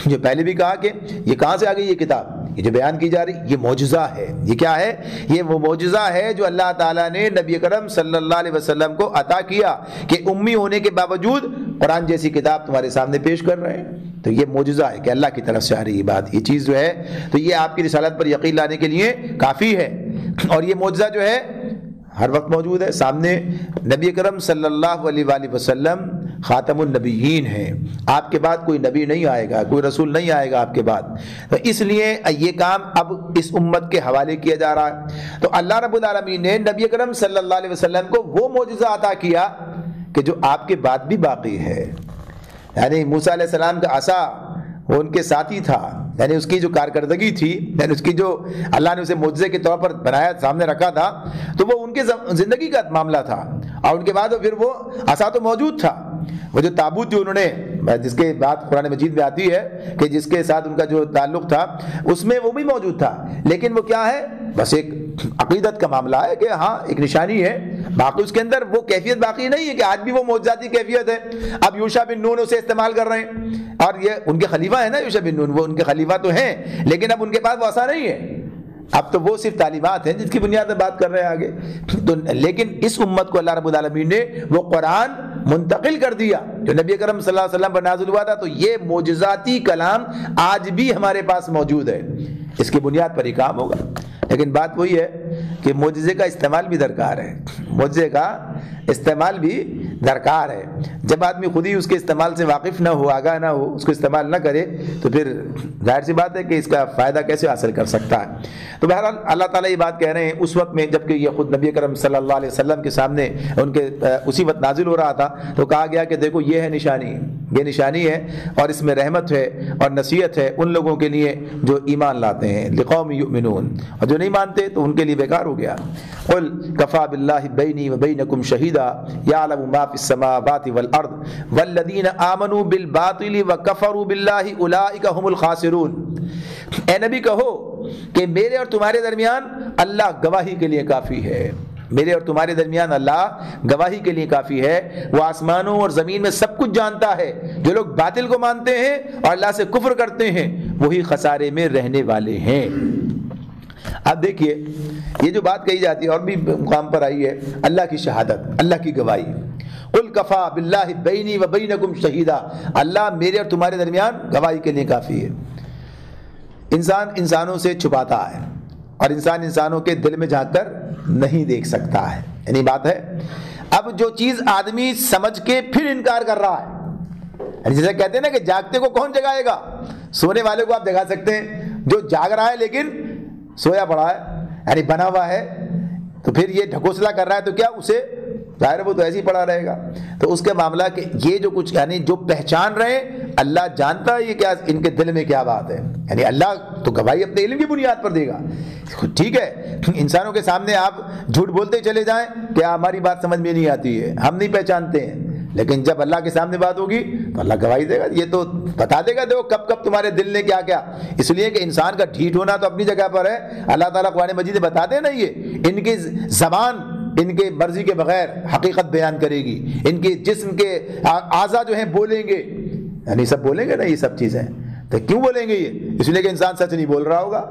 جو پہلے بھی کہا کہ یہ کہاں سے آ گئی یہ کتاب، یہ جو بیان کی جا رہی یہ معجزہ ہے۔ یہ کیا ہے؟ یہ وہ معجزہ ہے جو اللہ تعالیٰ نے نبی کرم صلی اللہ علیہ وسلم کو عطا کیا کہ امی ہونے کے باوجود قرآن جیسی کتاب تمہارے سامنے پیش کر رہے ہیں۔ تو یہ معجزہ ہے کہ اللہ کی طرف سے آ رہی بات، یہ چیز جو ہے تو یہ آپ کی رسالت پر یقین لانے کے لیے کافی ہے۔ اور یہ معجزہ جو ہے ہر وقت موجود ہے سامنے۔ نبی کرم صلی اللہ علیہ وآلہ وسلم خاتم النبیین ہیں، آپ کے بعد کوئی نبی نہیں آئے گا، کوئی رسول نہیں آئے گا آپ کے بعد، تو اس لیے یہ کام اب اس امت کے حوالے کیا جا رہا ہے۔ تو اللہ رب العالمین نے نبی کرم صلی اللہ علیہ وسلم کو وہ معجزہ عطا کیا کہ جو آپ کے بعد بھی باقی ہے۔ یعنی موسیٰ علیہ السلام کا عصا وہ ان کے ساتھی تھا، یعنی اس کی جو کارکردگی تھی، یعنی اس کی جو اللہ نے اسے معجزے کے طور پر بنایا سامنے رکھا تھا، تو وہ ان کے زندگی کا معاملہ تھا۔ اور ان کے بعد پھر وہ عصا تو موجود تھا، وہ جو تابوت جو انہوں نے، جس کے بات قرآن مجید میں آتی ہے کہ جس کے ساتھ ان کا جو تعلق تھا اس میں وہ بھی موجود تھا، لیکن وہ کیا ہے؟ بس ایک عقیدت کا معاملہ ہے کہ ہاں ایک نشانی ہے، باقی اس کے اندر وہ کیفیت باقی نہیں ہے کہ آج بھی وہ معجزاتی کیفیت ہے۔ اب یوشع بن نون اسے استعمال کر رہے ہیں، اور یہ ان کے خلیفہ ہیں نا یوشع بن نون، وہ ان کے خلیفہ تو ہیں، لیکن اب ان کے پاس وہ عصا نہیں ہے، اب تو وہ صرف تعلیمات ہیں جس کی بنیاد پر بات کر رہے ہیں آگے۔ تو لیکن اس امت کو اللہ رب العالمین نے وہ قرآن منتقل کر دیا جو نبی کرم صلی اللہ علیہ وسلم پر نازل ہوا تھا، تو یہ معجزاتی کلام آج بھی ہمارے پاس موجود ہے، اس کی بنیاد پر ہی کام ہوگا۔ لیکن بات وہی ہے کہ معجزے کا استعمال بھی درکار ہے، معجزے کا استعمال بھی درکار ہے۔ جب آدمی خود ہی اس کے استعمال سے واقف نہ ہو، آگاہ نہ ہو، اس کو استعمال نہ کرے، تو پھر ظاہر سی بات ہے کہ اس کا فائدہ کیسے حاصل کر سکتا ہے۔ تو بہرحال اللہ تعالیٰ یہ بات کہہ رہے ہیں اس وقت میں جب کہ یہ خود نبی کرم صلی اللہ علیہ وسلم کے سامنے ان کے اسی وقت نازل ہو رہا تھا، تو کہا گیا کہ دیکھو یہ ہے نشانی، یہ نشانی ہے اور اس میں رحمت ہے اور نصیحت ہے ان لوگوں کے لیے جو ایمان لاتے ہیں، لقوم یؤمنون، اور جو نہیں مانتے تو ان کے لیے بیکار ہو گیا۔ قل کفی باللہ بینی وبینکم شہیدا یعلم ما فی السماوات والارض والذین آمنوا بالباطل وکفروا باللہ اولئک هم الخاسرون۔ اے نبی کہو کہ میرے اور تمہارے درمیان اللہ گواہی کے لیے کافی ہے، میرے اور تمہارے درمیان اللہ گواہی کے لیے کافی ہے، وہ آسمانوں اور زمین میں سب کچھ جانتا ہے۔ جو لوگ باطل کو مانتے ہیں اور اللہ سے کفر کرتے ہیں وہی خسارے میں رہنے والے ہیں۔ اب دیکھیے یہ جو بات کہی جاتی ہے اور بھی مقام پر آئی ہے، اللہ کی شہادت، اللہ کی گواہی، قل کفا باللہ بینی و بینکم شہیدا، اللہ میرے اور تمہارے درمیان گواہی کے لیے کافی ہے۔ انسان انسانوں سے چھپاتا ہے اور انسان انسانوں کے دل میں جھانک کر نہیں دیکھ سکتا ہے، یعنی بات ہے اب جو چیز آدمی سمجھ کے پھر انکار کر رہا ہے، یعنی جیسے کہتے ہیں نا کہ جاگتے کو کون جگائے گا، سونے والے کو آپ جگا سکتے ہیں، جو جاگ رہا ہے لیکن سویا پڑا ہے یعنی بنا ہوا ہے، تو پھر یہ ڈھکوسلا کر رہا ہے تو کیا اسے ظاہر وہ تو ایسے ہی پڑا رہے گا۔ تو اس کے معاملہ کہ یہ جو کچھ یعنی جو پہچان رہے ہیں اللہ جانتا ہے یہ کیا ان کے دل میں کیا بات ہے، یعنی اللہ تو گواہی اپنے علم کی بنیاد پر دے گا۔ ٹھیک ہے انسانوں کے سامنے آپ جھوٹ بولتے چلے جائیں کہ ہماری بات سمجھ میں نہیں آتی ہے، ہم نہیں پہچانتے ہیں، لیکن جب اللہ کے سامنے بات ہوگی تو اللہ گواہی دے گا، یہ تو بتا دے گا دیکھو کب کب تمہارے دل نے کیا کیا۔ اس لیے کہ انسان کا ڈھیٹ ہونا تو اپنی جگہ پر ہے، اللہ تعالیٰ قرآن مجید میں بتا دے نا یہ ان کی زبان ان کے مرضی کے بغیر حقیقت بیان کرے گی، ان کے جسم کے اعضاء جو ہیں بولیں گے، یعنی سب بولیں گے نا یہ سب چیزیں، تو کیوں بولیں گے یہ؟ اس لیے کہ انسان سچ نہیں بول رہا ہوگا،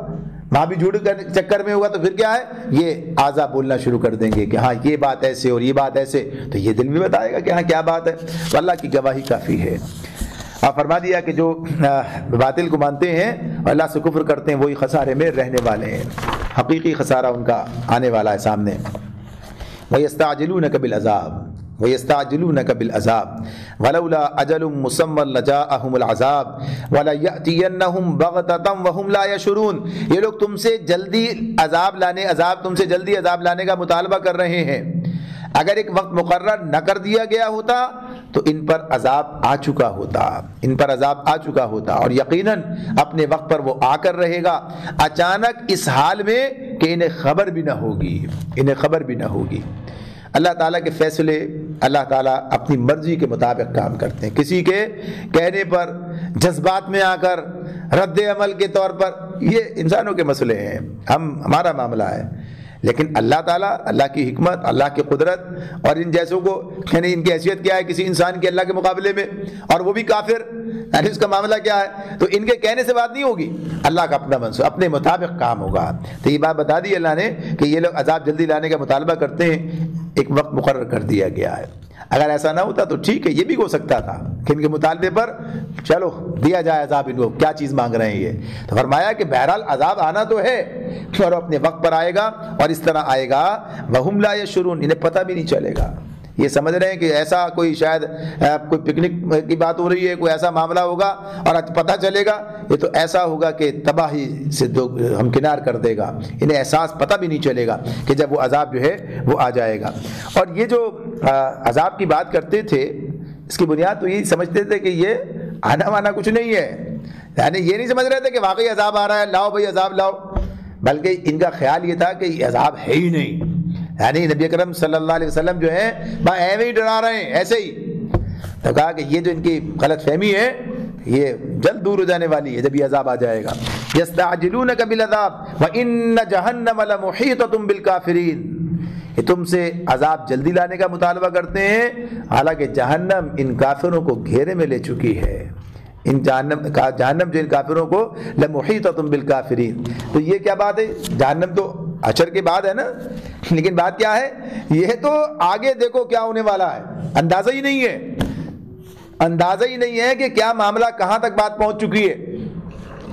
وہاں بھی جھوٹ چکر میں ہوگا تو پھر کیا ہے یہ اعضاء بولنا شروع کر دیں گے کہ ہاں یہ بات ایسے اور یہ بات ایسے، تو یہ دل بھی بتائے گا کہ ہاں کیا بات ہے۔ تو اللہ کی گواہی کافی ہے۔ آپ فرما دیا کہ جو باطل کو مانتے ہیں اور اللہ سے کفر کرتے ہیں وہی خسارے میں رہنے والے ہیں، حقیقی خسارہ ان کا آنے والا ہے سامنے۔ وَيَسْتَعْجِلُونَكَ بِالْعَذَابِ وَيَسْتَعْجِلُونَكَ بِالْعَذَابِ وَلَوْلَا أَجَلٌ مُّسَمًّى لَجَاءَهُمُ الْعَذَابُ وَلَيَأْتِيَنَّهُمْ بَغْتَةً وَهُمْ لَا يَشْعُرُونَ، یہ لوگ تم سے جلدی عذاب لانے کا مطالبہ کر رہے ہیں، اگر ایک وقت مقرر نہ کر دیا گیا ہوتا تو ان پر عذاب آ چکا ہوتا اور یقیناً اپنے وقت پر وہ آ کر رہے گا، اچانک اس حال میں کہ انہیں خبر بھی نہ ہوگی۔ اللہ تعالیٰ کے فیصلے اللہ تعالیٰ اپنی مرضی کے مطابق کام کرتے ہیں، کسی کے کہنے پر جذبات میں آ کر رد عمل کے طور پر یہ انسانوں کے مسئلے ہیں، ہمارا معاملہ ہے، لیکن اللہ تعالیٰ اللہ کی حکمت اللہ کی قدرت اور ان جیسوں کو یعنی ان کی حیثیت کیا ہے کسی انسان کے اللہ کے مقابلے میں، اور وہ بھی کافر، یعنی اس کا معاملہ کیا ہے، تو ان کے کہنے سے بات نہیں ہوگی، اللہ کا اپنا منصوبہ اپنے مطابق کام ہوگا۔ تو یہ بات بتا دی اللہ نے کہ یہ لوگ عذاب جلدی لانے کا مطالبہ کرتے ہیں، ایک وقت مقرر کر دیا گیا ہے، اگر ایسا نہ ہوتا تو ٹھیک ہے یہ بھی ہو سکتا تھا کہ ان کے مطالبے پر چلو دیا جائے عذاب، ان کو کیا چیز مانگ رہے ہیں یہ، تو فرمایا کہ بہرحال عذاب آنا تو ہے اور اپنے وقت پر آئے گا، اور اس طرح آئے گا وَهُمْ لَا يَشْعُرُونَ، انہیں پتہ بھی نہیں چلے گا، یہ سمجھ رہے ہیں کہ ایسا کوئی شاید کوئی پکنک کی بات ہو رہی ہے، کوئی ایسا معاملہ ہوگا اور پتہ چلے گا، یہ تو ایسا ہوگا کہ تباہی سے ہمکنار کر دے گا، انہیں احساس پتہ بھی نہیں چلے گا کہ جب وہ عذاب جو ہے وہ آ جائے گا۔ اور یہ جو عذاب کی بات کرتے تھے اس کی بنیاد تو یہی سمجھتے تھے کہ یہ آنا وانا کچھ نہیں ہے، یعنی یہ نہیں سمجھ رہے تھے کہ واقعی عذاب آ رہا ہے، لاؤ بھائی عذاب لاؤ، بلکہ ان کا خیال یہ تھا کہ یہ عذاب ہے ہی نہیں، یعنی نبی اکرم صلی اللہ علیہ وسلم جو ہیں ایویں ہی ڈرا رہے ہیں ایسے ہی، تو کہا کہ یہ جو ان کی غلط فہمی ہے یہ جلد دور ہو جانے والی ہے جب یہ عذاب آ جائے گا۔ یستعجلونک بالعذاب وان جہنم لمحیطۃ بالکافرین، یہ تم سے عذاب جلدی لانے کا مطالبہ کرتے ہیں، حالانکہ جہنم ان کافروں کو گھیرے میں لے چکی ہے، جہنم جو ان کافروں کو لمحیطۃ بالکافرین، تو یہ کیا بات ہے، جہنم تو حشر کے بعد ہے نا، لیکن بات کیا ہے یہ تو آگے دیکھو کیا ہونے والا ہے، اندازہ ہی نہیں ہے کہ کیا معاملہ کہاں تک بات پہنچ چکی ہے،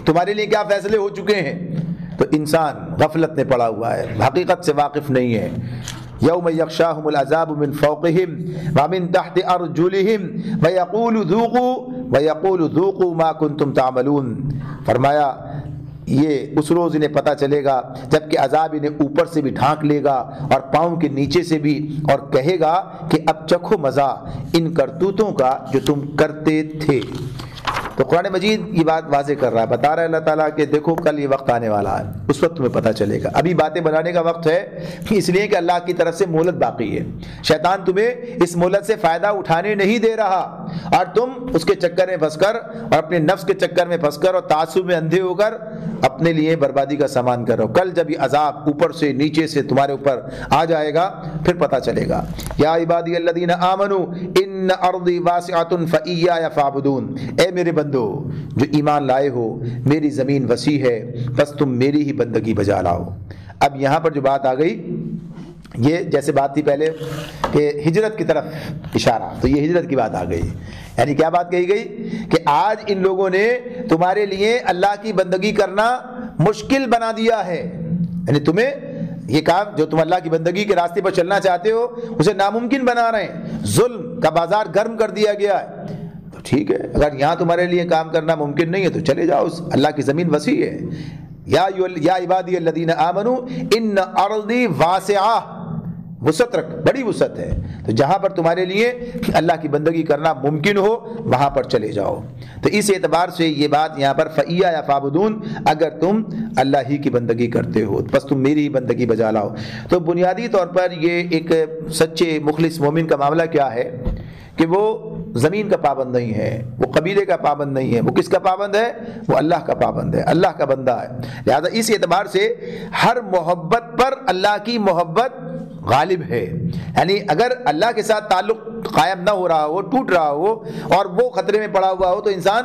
تمہارے لیے کیا فیصلے ہو چکے ہیں، تو انسان غفلت میں پڑا ہوا ہے، حقیقت سے واقف نہیں ہے۔ یوم یغشاہم العذاب من فوقہم ومن تحت ارجلہم ویقول ذوقوا ما کنتم تعملون، فرمایا یہ اس روز انہیں پتہ چلے گا جب کہ عذاب انہیں اوپر سے بھی ڈھانک لے گا اور پاؤں کے نیچے سے بھی، اور کہے گا کہ اب چکھو مزہ ان کرتوتوں کا جو تم کرتے تھے۔ تو قرآن مجید یہ بات واضح کر رہا ہے، بتا رہا ہے اللہ تعالیٰ کہ دیکھو کل یہ وقت آنے والا ہے، اس وقت تمہیں پتہ چلے گا۔ ابھی باتیں بنانے کا وقت ہے، اس لیے کہ اللہ کی طرف سے مہلت باقی ہے۔ شیطان تمہیں اس مہلت سے فائدہ اٹھانے نہیں دے رہا، اور تم اس کے چکر میں پھنس کر اور اپنے نفس کے چکر میں پھنس کر اور تعصب میں اندھے ہو کر اپنے لیے بربادی کا سامان کر رہے ہو۔ کل جب یہ عذاب اوپر سے نیچے سے تمہارے اوپر آ جائے گا پھر پتہ چلے گا۔ یا عبادی الذین آمنوا ان ارضی واسعۃ فایایا فاعبدون، اے میرے بندو جو ایمان لائے ہو، میری زمین وسیع ہے، بس تم میری ہی بندگی بجا لاؤ۔ اب یہاں پر جو بات آ گئی، یہ جیسے بات تھی پہلے کہ ہجرت کی طرف اشارہ، تو یہ ہجرت کی بات آ گئی۔ یعنی کیا بات کہی گئی کہ آج ان لوگوں نے تمہارے لیے اللہ کی بندگی کرنا مشکل بنا دیا ہے، یعنی تمہیں یہ کام جو تم اللہ کی بندگی کے راستے پر چلنا چاہتے ہو اسے ناممکن بنا رہے ہیں، ظلم کا بازار گرم کر دیا گیا ہے۔ تو ٹھیک ہے، اگر یہاں تمہارے لیے کام کرنا ممکن نہیں ہے تو چلے جاؤ، اللہ کی زمین وسیع ہے۔ یا عبادی الذین آمنوا ان ارضی واسعہ، وسعت رکھ، بڑی وسعت ہے، تو جہاں پر تمہارے لیے اللہ کی بندگی کرنا ممکن ہو وہاں پر چلے جاؤ۔ تو اس اعتبار سے یہ بات یہاں پر فَإِيَّايَ فَاعْبُدُونَ، اگر تم اللہ ہی کی بندگی کرتے ہو بس تم میری ہی بندگی بجا لاؤ۔ تو بنیادی طور پر یہ ایک سچے مخلص مومن کا معاملہ کیا ہے کہ وہ زمین کا پابند نہیں ہے، وہ قبیلے کا پابند نہیں ہے، وہ کس کا پابند ہے؟ وہ اللہ کا پابند ہے، اللہ کا بندہ ہے۔ لہذا اس اعتبار سے ہر محبت پر اللہ کی محبت غالب ہے، یعنی اگر اللہ کے ساتھ تعلق قائم نہ ہو رہا ہو، ٹوٹ رہا ہو اور وہ خطرے میں پڑا ہوا ہو تو انسان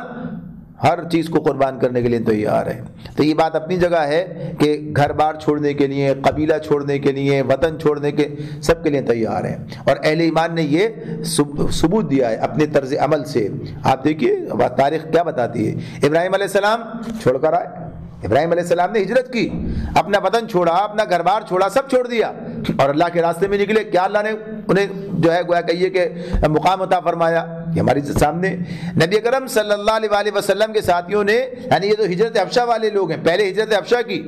ہر چیز کو قربان کرنے کے لیے تیار ہے۔ تو یہ بات اپنی جگہ ہے کہ گھر بار چھوڑنے کے لیے، قبیلہ چھوڑنے کے لیے، وطن چھوڑنے کے، سب کے لیے تیار ہیں، اور اہل ایمان نے یہ ثبوت دیا ہے اپنے طرز عمل سے۔ آپ دیکھیے تاریخ کیا بتاتی ہے، ابراہیم علیہ السلام چھوڑ کر آئے، ابراہیم علیہ السلام نے ہجرت کی، اپنا وطن چھوڑا، اپنا گھر بار چھوڑا، سب چھوڑ دیا اور اللہ کے راستے میں نکلے۔ کیا اللہ نے انہیں جو ہے گویا کہیے کہ مقام عطا فرمایا، یہ ہمارے سامنے نبی اکرم صلی اللہ علیہ وسلم کے ساتھیوں نے، یعنی یہ تو ہجرت حبشہ والے لوگ ہیں، پہلے ہجرت حبشہ کی،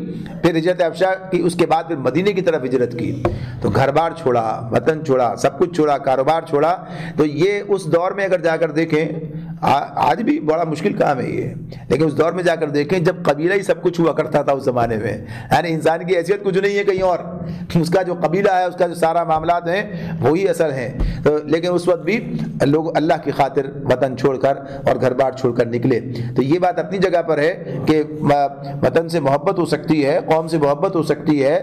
پھر ہجرت حبشہ کی، اس کے بعد پھر مدینے کی طرف ہجرت کی، تو گھر بار چھوڑا، وطن چھوڑا، سب کچھ چھوڑا، کاروبار چھوڑا۔ تو یہ اس دور میں اگر جا کر دیکھیں، آج بھی بڑا مشکل کام ہے یہ، لیکن اس دور میں جا کر دیکھیں جب قبیلہ ہی سب کچھ ہوا کرتا تھا اس زمانے میں، یعنی انسان کی حیثیت کچھ نہیں ہے کہیں اور، اس کا جو قبیلہ ہے، اس کا جو سارا معاملات ہیں وہی اصل ہیں۔ تو لیکن اس وقت بھی لوگ اللہ کی خاطر وطن چھوڑ کر اور گھر بار چھوڑ کر نکلے۔ تو یہ بات اپنی جگہ پر ہے کہ وطن سے محبت ہو سکتی ہے، قوم سے محبت ہو سکتی ہے،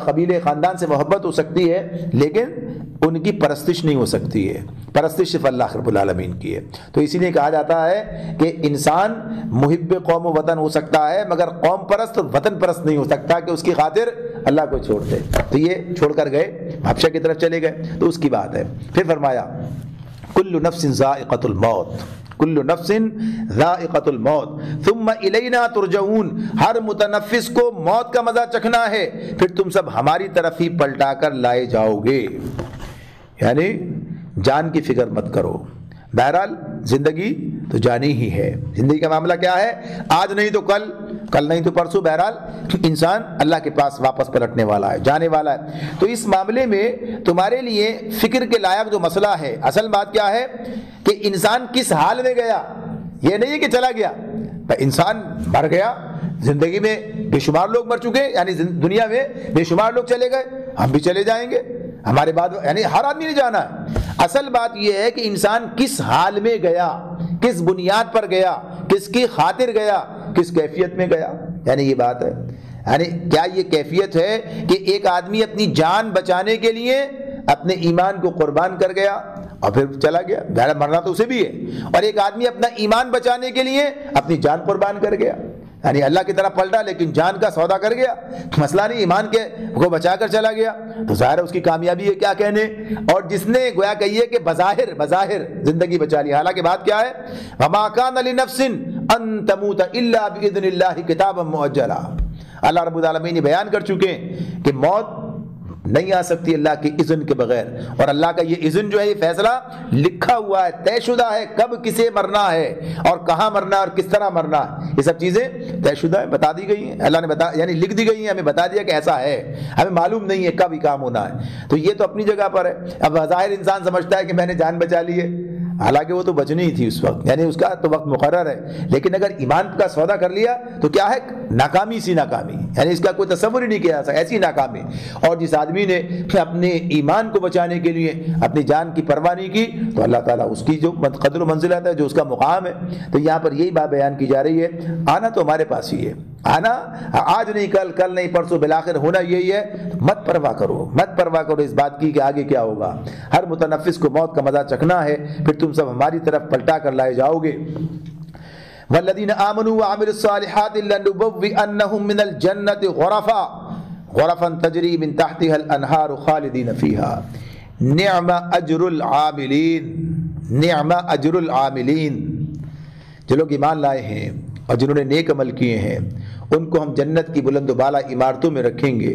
قبیلے خاندان سے محبت ہو سکتی ہے، لیکن ان کی پرستش نہیں ہو سکتی ہے، پرستش صرف اللہ رب العالمین کی ہے۔ تو اسی لیے کہا جاتا ہے کہ انسان محب قوم و وطن ہو سکتا ہے مگر قوم پرست وطن پرست نہیں ہو سکتا کہ اس کی خاطر اللہ کو چھوڑ دے۔ تو یہ چھوڑ کر گئے، حبشہ کی طرف چلے گئے، تو اس کی بات ہے۔ پھر فرمایا کل نفس ذائقۃ الموت، کل نفس ذائقۃ الموت ثم الینا ترجعون، ہر متنفس کو موت کا مزہ چکھنا ہے، پھر تم سب ہماری طرف ہی پلٹا کر لائے جاؤ گے۔ یعنی جان کی فکر مت کرو، بہرحال زندگی تو جانی ہی ہے، زندگی کا معاملہ کیا ہے، آج نہیں تو کل، کل نہیں تو پرسوں، بہرحال انسان اللہ کے پاس واپس پلٹنے والا ہے، جانے والا ہے۔ تو اس معاملے میں تمہارے لیے فکر کے لائق جو مسئلہ ہے، اصل بات کیا ہے کہ انسان کس حال میں گیا، یہ نہیں ہے کہ چلا گیا، انسان مر گیا، زندگی میں بے شمار لوگ مر چکے، یعنی دنیا میں بے شمار لوگ چلے گئے، ہم بھی چلے جائیں گے، ہمارے بعد، یعنی ہر آدمی نے جانا ہے۔ اصل بات یہ ہے کہ انسان کس حال میں گیا، کس بنیاد پر گیا، کس کی خاطر گیا، کس کیفیت میں گیا، یعنی یہ بات ہے۔ یعنی کیا یہ کیفیت ہے کہ ایک آدمی اپنی جان بچانے کے لیے اپنے ایمان کو قربان کر گیا اور پھر چلا گیا، ظاہر مرنا تو اسے بھی ہے، اور ایک آدمی اپنا ایمان بچانے کے لیے اپنی جان قربان کر گیا، یعنی اللہ کی طرف پلٹا لیکن جان کا سودا کر گیا، مسئلہ نہیں، ایمان کے کو بچا کر چلا گیا، تو ظاہر ہے اس کی کامیابی ہے، کیا کہنے۔ اور جس نے گویا کہیے کہ بظاہر زندگی بچا لی، حالانکہ بات کیا ہے، وما کان لنفس ان تموت الا باذن اللہ کتابا مؤجلا، اللہ رب العالمین نے بیان کر چکے ہیں کہ موت نہیں آ سکتی اللہ کے اذن کے بغیر، اور اللہ کا یہ اذن جو ہے، یہ فیصلہ لکھا ہوا ہے، طے شدہ ہے، کب کسے مرنا ہے اور کہاں مرنا ہے اور کس طرح مرنا ہے، یہ سب چیزیں طے شدہ ہے، بتا دی گئی ہیں، اللہ نے یعنی لکھ دی گئی ہیں، ہمیں بتا دیا کہ ایسا ہے، ہمیں معلوم نہیں ہے کب یہ کام ہونا ہے۔ تو یہ تو اپنی جگہ پر ہے۔ اب ظاہر انسان سمجھتا ہے کہ میں نے جان بچا لی ہے، حالانکہ وہ تو بچنی ہی تھی اس وقت، یعنی اس کا تو وقت مقرر ہے، لیکن اگر ایمان کا سودا کر لیا تو کیا ہے؟ ناکامی سی ناکامی، یعنی اس کا کوئی تصور ہی نہیں کیا جا سکتا، ایسی ناکامی۔ اور جس آدمی نے اپنے ایمان کو بچانے کے لیے اپنی جان کی پرواہ نہیں کی تو اللہ تعالیٰ اس کی جو قدر و منزلت ہے، جو اس کا مقام ہے، تو یہاں پر یہی بات بیان کی جا رہی ہے، آنا تو ہمارے پاس ہی ہے، آنا آج نہیں کل، کل نہیں پرسوں، بالآخر ہونا یہی ہے۔ مت پرواہ کرو، مت پرواہ کرو اس بات کی کہ آگے کیا ہوگا۔ ہر متنفس کو موت کا مزہ چکھنا ہے، پھر تم سب ہماری طرف پلٹا کر لائے جاؤ گے۔ والذین آمنوا وعملوا الصالحات لنبوئنہم من الجنۃ غرفا تجری من تحتها الانہار خالدین فیہا نعم اجر العاملین، نعم اجر العاملین۔ جو لوگ ایمان لائے ہیں اور جنہوں نے نیک عمل کیے ہیں ان کو ہم جنت کی بلند و بالا عمارتوں میں رکھیں گے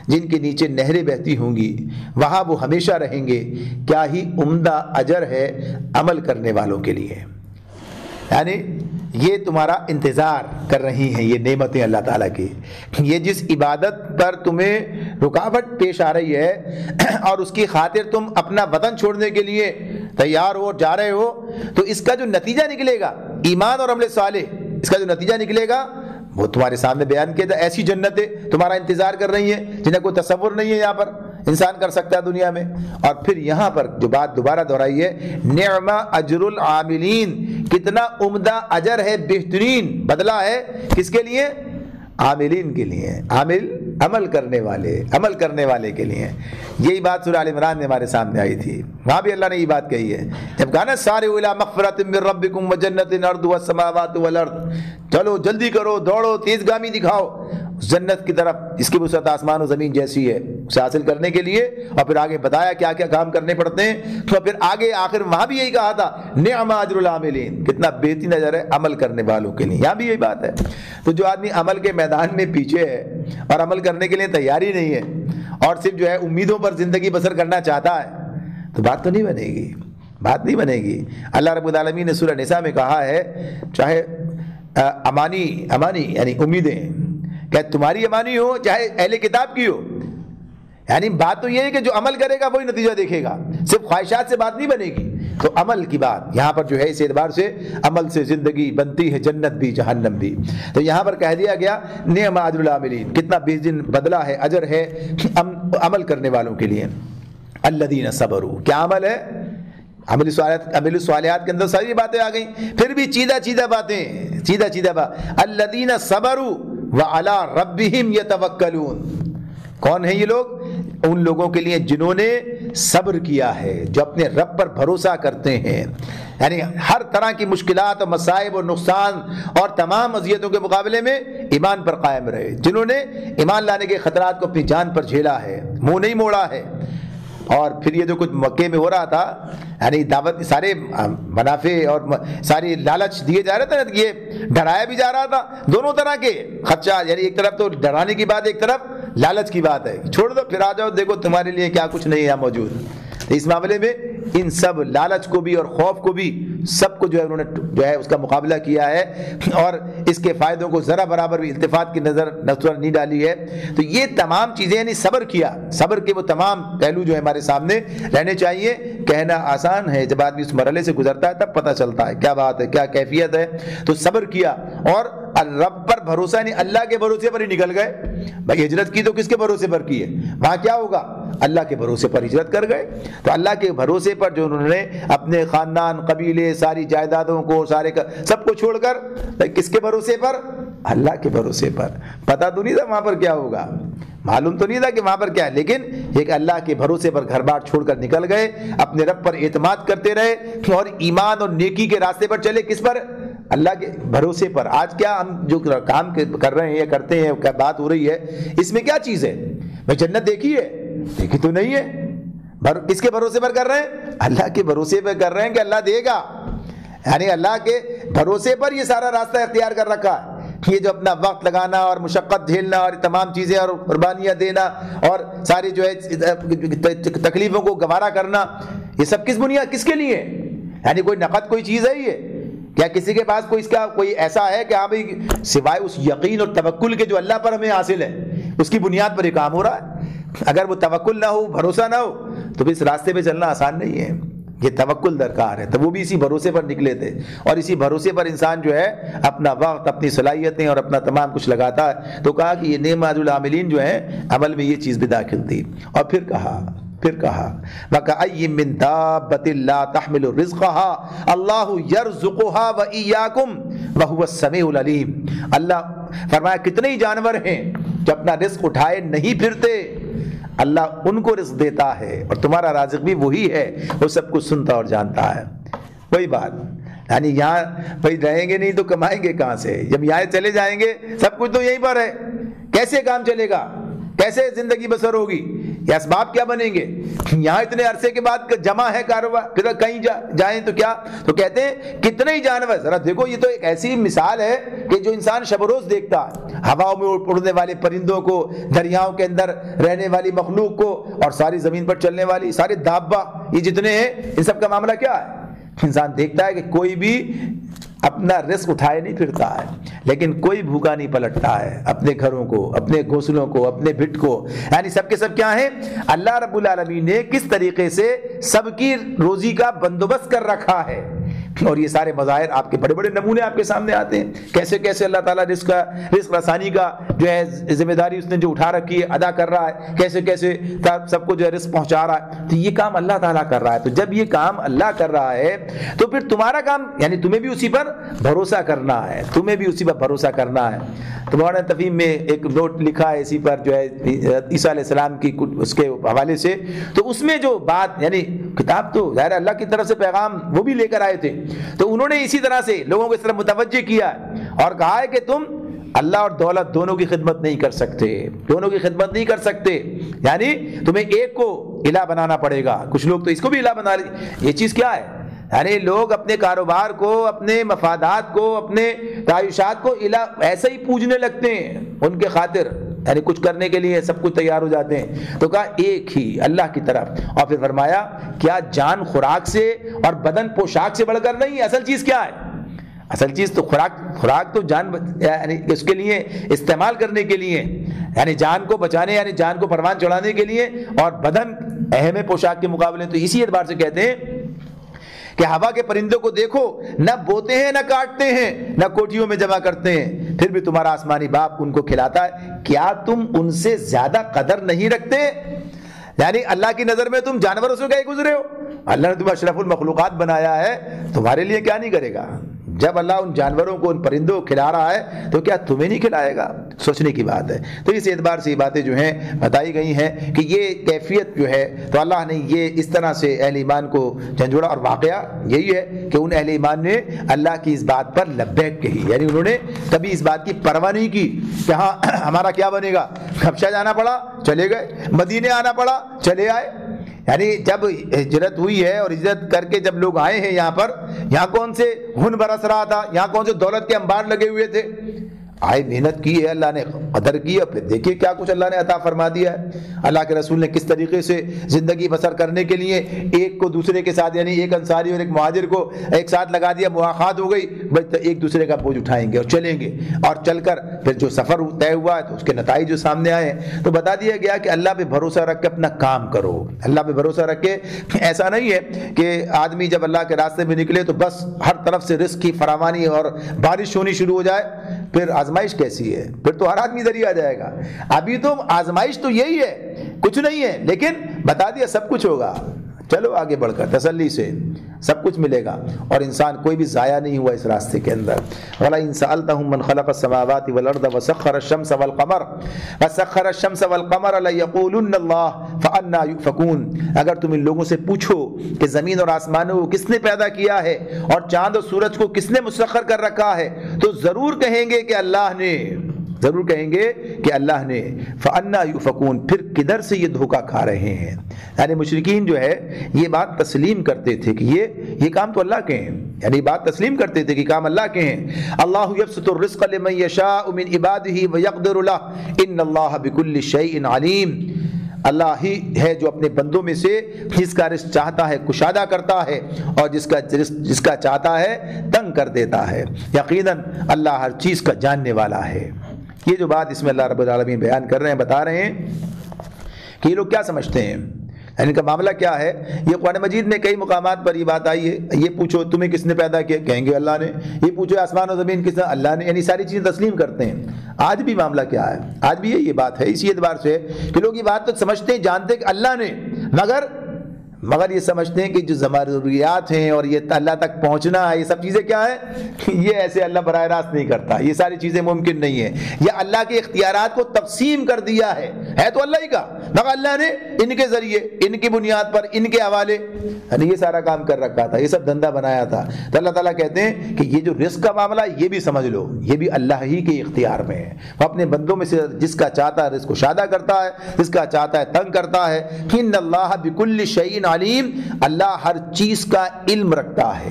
جن کے نیچے نہریں بہتی ہوں گی، وہاں وہ ہمیشہ رہیں گے۔ کیا ہی عمدہ اجر ہے عمل کرنے والوں کے لیے، یعنی یہ تمہارا انتظار کر رہی ہیں یہ نعمتیں اللہ تعالیٰ کی۔ یہ جس عبادت پر تمہیں رکاوٹ پیش آ رہی ہے اور اس کی خاطر تم اپنا وطن چھوڑنے کے لیے تیار ہو، جا رہے ہو، تو اس کا جو نتیجہ نکلے گا ایمان اور عمل صالح، اس کا جو نتیجہ نکلے گا وہ تمہارے سامنے بیان کیا تھا۔ ایسی جنتیں تمہارا انتظار کر رہی ہیں جنہیں کوئی تصور نہیں ہے یہاں پر انسان کر سکتا ہے دنیا میں۔ اور پھر یہاں پر جو بات دوبارہ دہرائی ہے، نعم اجر العاملین، کتنا عمدہ اجر ہے، بہترین بدلہ ہے، کس کے لیے؟ عاملین کے لیے، عامل عمل کرنے والے، عمل کرنے والے کے لیے۔ یہی بات سورہ آل عمران میں ہمارے سامنے آئی تھی، وہاں بھی اللہ نے یہ بات کہی ہے جب کہا نا سارعوا الی مغفرۃ من ربکم وجنۃ عرضها السماوات والارض، چلو جلدی کرو، دوڑو، تیز گامی دکھاؤ اس جنت کی طرف، اس کی وسعت آسمان و زمین جیسی ہے، اسے حاصل کرنے کے لیے۔ اور پھر آگے بتایا کیا کیا کام کرنے پڑتے ہیں، تو پھر آگے آخر وہاں بھی یہی کہا تھا نعم اجر العاملین، کتنا بہترین اجر ہے عمل کرنے والوں کے لیے، یہاں بھی یہی بات ہے۔ تو جو آدمی عمل کے میدان میں پیچھے ہے اور عمل کرنے کے لیے تیاری نہیں ہے اور صرف جو ہے امیدوں پر زندگی بسر کرنا چاہتا ہے تو بات تو نہیں بنے گی، بات نہیں بنے گی۔ اللہ رب العالمین نے سورہ نساء میں کہا ہے چاہے امانی یعنی امیدیں، کہ تمہاری امانی ہو چاہے اہل کتاب کی ہو، یعنی بات تو یہ ہے کہ جو عمل کرے گا وہی نتیجہ دیکھے گا، صرف خواہشات سے بات نہیں بنے گی۔ تو عمل کی بات یہاں پر جو ہے اس اعتبار سے عمل سے زندگی بنتی ہے، جنت بھی جہنم بھی۔ تو یہاں پر کہہ دیا گیا نعم اجر العاملین، کتنا بہترین بدلہ ہے، اجر ہے عمل کرنے والوں کے لیے۔ الذین صبروا، کیا عمل ہے؟ عمل الصالحات کے اندر ساری باتیں آ گئیں، پھر بھی چیدہ باتیں، چیدہ بات۔ الذین صبروا وعلی ربہم یتوکلون، کون ہیں یہ لوگ؟ ان لوگوں کے لیے جنہوں نے صبر کیا ہے، جو اپنے رب پر بھروسہ کرتے ہیں، یعنی ہر طرح کی مشکلات اور مصائب اور نقصان اور تمام اذیتوں کے مقابلے میں ایمان پر قائم رہے، جنہوں نے ایمان لانے کے خطرات کو اپنی جان پر جھیلا ہے، منہ نہیں موڑا ہے۔ اور پھر یہ جو کچھ مکے میں ہو رہا تھا، یعنی دعوت، سارے منافع اور ساری لالچ دیے جا رہے تھے نا، یہ ڈرایا بھی جا رہا تھا، دونوں طرح کے خدشات، یعنی ایک طرف تو ڈرانے کی بات، ایک طرف لالچ کی بات ہے، چھوڑ دو پھر آ جاؤ، دیکھو تمہارے لیے کیا کچھ نہیں ہے یہاں موجود۔ تو اس معاملے میں ان سب لالچ کو بھی اور خوف کو بھی سب کو جو ہے انہوں نے جو ہے اس کا مقابلہ کیا ہے اور اس کے فائدوں کو ذرا برابر بھی التفات کی نظر نہیں ڈالی ہے۔ تو یہ تمام چیزیں یعنی صبر کیا، صبر کے وہ تمام پہلو جو ہے ہمارے سامنے رہنے چاہیے۔ کہنا آسان ہے، جب آدمی اس مرحلے سے گزرتا ہے تب پتہ چلتا ہے کیا بات ہے، کیا کیفیت ہے۔ تو صبر کیا اور رب پر بھروسہ نہیں، اللہ کے بھروسے پر ہی نکل گئے۔ بھائی ہجرت کی تو کس کے بھروسے پر کی ہے؟ وہاں کیا ہوگا؟ اللہ کے بھروسے پر ہجرت کر گئے۔ تو اللہ کے بھروسے پر جو انہوں نے اپنے خاندان، قبیلے، ساری جائیدادوں کو، سب کو چھوڑ کر کس کے بھروسے پر؟ اللہ کے بھروسے پر۔ پتہ تو نہیں تھا وہاں پر کیا ہوگا، معلوم تو نہیں تھا کہ وہاں پر کیا ہے، لیکن ایک اللہ کے بھروسے پر گھر بار چھوڑ کر نکل گئے، اپنے رب پر اعتماد کرتے رہے اور ایمان اور نیکی کے راستے پر چلے۔ کس پر؟ اللہ کے بھروسے پر۔ آج کیا ہم جو کام کر رہے ہیں یا کرتے ہیں، کیا بات ہو رہی ہے، اس میں کیا چیز ہے؟ میں جنت دیکھی ہے؟ دیکھی تو نہیں ہے۔ کس کے بھروسے پر کر رہے ہیں؟ اللہ کے بھروسے پر کر رہے ہیں کہ اللہ دے گا، یعنی اللہ کے بھروسے پر یہ سارا راستہ اختیار کر رکھا ہے۔ یہ جو اپنا وقت لگانا اور مشقت جھیلنا اور تمام چیزیں اور قربانیاں دینا اور ساری جو ہے تکلیفوں کو گوارا کرنا، یہ سب کس بنیاد، کس کے لیے؟ یعنی کوئی نقد کوئی چیز ہے یہ؟ کیا کسی کے پاس کوئی اس کا کوئی ایسا ہے کہ ہاں بھائی سوائے اس یقین اور توکل کے جو اللہ پر ہمیں حاصل ہے اس کی بنیاد پر یہ کام ہو رہا ہے؟ اگر وہ توکل نہ ہو، بھروسہ نہ ہو، تو پھر اس راستے پہ چلنا آسان نہیں ہے۔ یہ توکل درکار ہے. تو وہ بھی اسی بھروسے پر نکلے تھے, اور اسی بھروسے پر انسان جو ہے اپنا وقت, اپنی صلاحیتیں اور اپنا تمام کچھ لگاتا ہے. تو کہا کہ یہ نعمت العاملین جو ہیں عمل میں یہ چیز بھی داخل تھی. اور پھر کہا وَكَأَيٍّ مِّن دَابَّةٍ لَّا تَحْمِلُ رِزْقَهَا اللَّهُ يَرْزُقُهَا وَإِيَّاكُمْ وَهُوَ السَّمِيعُ الْعَلِيمُ. اللہ فرمایا کتنے ہی جانور ہیں جو اپنا رزق اٹھائے نہیں پھرتے, اللہ ان کو رزق دیتا ہے اور تمہارا رازق بھی وہی ہے, وہ سب کچھ سنتا اور جانتا ہے. وہی بات, یعنی یہاں بھائی رہیں گے نہیں تو کمائیں گے کہاں سے؟ جب یہاں چلے جائیں گے سب کچھ تو یہیں پر ہے, کیسے کام چلے گا, کیسے زندگی بسر ہوگی, یہ اسباب کیا بنیں گے؟ یہاں اتنے عرصے کے بعد جمع ہے کاروبار, پھر کہیں جائیں تو کیا؟ تو کہتے ہیں کتنے ہی جانور. ذرا دیکھو, یہ تو ایک ایسی مثال ہے کہ جو انسان شب و روز دیکھتا ہے, ہواؤں میں اڑنے والے پرندوں کو, دریاؤں کے اندر رہنے والی مخلوق کو, اور ساری زمین پر چلنے والی سارے دابہ, یہ جتنے ہیں ان سب کا معاملہ کیا ہے؟ انسان دیکھتا ہے کہ کوئی بھی اپنا رزق اٹھائے نہیں پھرتا ہے, لیکن کوئی بھوکا نہیں پلٹتا ہے اپنے گھروں کو, اپنے گھونسلوں کو, اپنے بھٹ کو. یعنی سب کے سب کیا ہیں؟ اللہ رب العالمین نے کس طریقے سے سب کی روزی کا بندوبست کر رکھا ہے. اور یہ سارے مظاہر آپ کے بڑے بڑے نمونے آپ کے سامنے آتے ہیں, کیسے کیسے اللہ تعالیٰ رزق رسانی کا جو ہے ذمہ داری اس نے جو اٹھا رکھی ہے ادا کر رہا ہے, کیسے کیسے سب کو جو ہے رزق پہنچا رہا ہے. تو یہ کام اللہ تعالیٰ کر رہا ہے. تو جب یہ کام اللہ کر رہا ہے تو پھر تمہارا کام, یعنی تمہیں بھی اسی پر بھروسہ کرنا ہے, تمہیں بھی اسی پر بھروسہ کرنا ہے. تو مولانا تفہیم میں ایک نوٹ لکھا ہے اسی پر جو ہے عیسیٰ علیہ السلام کی اس کے حوالے سے. تو اس میں جو بات, یعنی کتاب تو ظاہر اللہ کی طرف سے پیغام وہ بھی لے کر آئے تھے, تو انہوں نے اسی طرح سے لوگوں کو اس طرح متوجہ کیا اور کہا ہے کہ تم اللہ اور دولت دونوں کی خدمت نہیں کر سکتے, دونوں کی خدمت نہیں کر سکتے. یعنی تمہیں ایک کو الہ بنانا پڑے گا. کچھ لوگ تو اس کو بھی الہ بنا لیں. یہ چیز کیا ہے؟ یعنی لوگ اپنے کاروبار کو, اپنے مفادات کو, اپنے تعیشات کو الہ ایسے ہی پوجنے لگتے ہیں ان کے خاطر, یعنی کچھ کرنے کے لیے سب کچھ تیار ہو جاتے ہیں. تو کہا ایک ہی اللہ کی طرف. اور پھر فرمایا کیا جان خوراک سے اور بدن پوشاک سے بڑھ کر نہیں؟ اصل چیز کیا ہے؟ اصل چیز تو خوراک تو جان, یعنی اس کے لیے استعمال کرنے کے لیے, یعنی جان کو بچانے, یعنی جان کو پروان چڑھانے کے لیے, اور بدن اہم ہے پوشاک کے مقابلے. تو اسی اعتبار سے کہتے ہیں کہ ہوا کے پرندوں کو دیکھو, نہ بوتے ہیں نہ کاٹتے ہیں نہ کوٹھیوں میں جمع کرتے ہیں, پھر بھی تمہارا آسمانی باپ ان کو کھلاتا ہے. کیا تم ان سے زیادہ قدر نہیں رکھتے؟ یعنی اللہ کی نظر میں تم جانوروں سے گئے گزرے ہو. اللہ نے تمہیں اشرف المخلوقات بنایا ہے, تمہارے لیے کیا نہیں کرے گا؟ جب اللہ ان جانوروں کو, ان پرندوں کو کھلا رہا ہے تو کیا تمہیں نہیں کھلائے گا؟ سوچنے کی بات ہے. تو اس اعتبار سے یہ باتیں جو ہیں بتائی گئی ہیں کہ یہ کیفیت جو ہے تو اللہ نے یہ اس طرح سے اہل ایمان کو جھنجھوڑا. اور واقعہ یہی ہے کہ ان اہل ایمان نے اللہ کی اس بات پر لبیک کہی, یعنی انہوں نے کبھی اس بات کی پرواہ نہیں کی کہ ہاں ہمارا کیا بنے گا. حبشہ جانا پڑا چلے گئے, مدینے آنا پڑا چلے آئے. یعنی جب ہجرت ہوئی ہے اور ہجرت کر کے جب لوگ آئے ہیں یہاں پر, یہاں کون سے خون برس رہا تھا, یہاں کون سے دولت کے انبار لگے ہوئے تھے. آئے, محنت کی ہے, اللہ نے قدر کی, اور پھر دیکھیے کیا کچھ اللہ نے عطا فرما دیا ہے. اللہ کے رسول نے کس طریقے سے زندگی بسر کرنے کے لیے ایک کو دوسرے کے ساتھ, یعنی ایک انصاری اور ایک مہاجر کو ایک ساتھ لگا دیا, مواخات ہو گئی, بس ایک دوسرے کا بوجھ اٹھائیں گے اور چلیں گے. اور چل کر پھر جو سفر طے ہوا ہے تو اس کے نتائج جو سامنے آئے ہیں, تو بتا دیا گیا کہ اللہ پہ بھروسہ رکھ کے اپنا کام کرو. اللہ پہ بھروسہ رکھ کے, ایسا نہیں ہے کہ آدمی جب اللہ کے راستے میں نکلے تو بس ہر طرف سے رزق کی فراوانی اور بارش ہونی شروع ہو جائے. پھر آزمائش کیسی ہے؟ پھر تو ہر آدمی ذریعہ آ جائے گا. ابھی تو آزمائش تو یہی ہے, کچھ نہیں ہے, لیکن بتا دیا سب کچھ ہوگا. چلو آگے بڑھ کر تسلی سے سب کچھ ملے گا, اور انسان کوئی بھی ضائع نہیں ہوا اس راستے کے اندر. وَلَئِن سَأَلْتَهُم مَّن خَلَقَ السَّمَاوَاتِ وَالْأَرْضَ وَسَخَّرَ الشَّمْسَ وَالْقَمَرَ لَيَقُولُنَّ اللَّهُ فَأَنَّىٰ يُؤْفَكُونَ. اگر تم ان لوگوں سے پوچھو کہ زمین اور آسمانوں کو کس نے پیدا کیا ہے اور چاند اور سورج کو کس نے مسخر کر رکھا ہے, تو ضرور کہیں گے کہ اللہ نے, ضرور کہیں گے کہ اللہ نے. فَأَنَّىٰ يُؤْفَكُونَ, پھر کدھر سے یہ دھوکہ کھا رہے ہیں. یعنی مشرکین جو ہے یہ بات تسلیم کرتے تھے کہ یہ کام تو اللہ کے ہیں, یعنی بات تسلیم کرتے تھے کہ کام اللہ کے ہیں. اللہ یبسط الرزق لمن یشاء من عباده ویقدر له ان اللہ بكل شیء علیم. اللہ ہی ہے جو اپنے بندوں میں سے جس کا رزق چاہتا ہے کشادہ کرتا ہے, اور جس کا چاہتا ہے تنگ کر دیتا ہے. یقیناً اللہ ہر چیز کا جاننے والا ہے. یہ جو بات اس میں اللہ رب العالمین بیان کر رہے ہیں, بتا رہے ہیں کہ یہ لوگ کیا سمجھتے ہیں. ان کا معاملہ کیا ہے؟ یہ قرآن مجید میں کئی مقامات پر یہ بات آئی ہے. یہ پوچھو تمہیں کس نے پیدا کیا، کہیں گے اللہ نے. یہ پوچھو آسمان و زمین کس نے، اللہ نے. یعنی ساری چیزیں تسلیم کرتے ہیں. آج بھی معاملہ کیا ہے؟ آج بھی یہ بات ہے. اسی اعتبار سے کہ لوگ یہ بات تو سمجھتے ہیں، جانتے ہیں کہ اللہ نے، مگر یہ سمجھتے ہیں کہ جو ضروریات ہیں اور یہ اللہ تک پہنچنا ہے، یہ سب چیزیں کیا ہے، یہ ایسے اللہ براہ راست نہیں کرتا. یہ ساری چیزیں ممکن نہیں ہیں. یا اللہ کے اختیارات کو تقسیم کر دیا ہے تو اللہ ہی کا، مگر اللہ نے ان کے ذریعے، ان کی بنیاد پر، ان کے حوالے یہ سارا کام کر رکھا تھا، یہ سب دھندا بنایا تھا. تو اللہ تعالیٰ کہتے ہیں کہ یہ جو رزق کا معاملہ ہے یہ بھی سمجھ لو، یہ بھی اللہ ہی کے اختیار میں ہے. وہ اپنے بندوں میں سے جس کا چاہتا ہے رزق کو شادہ کرتا ہے، جس کا چاہتا ہے تنگ کرتا ہے. ان اللہ بکل شیء علیم، اللہ ہر چیز کا علم رکھتا ہے.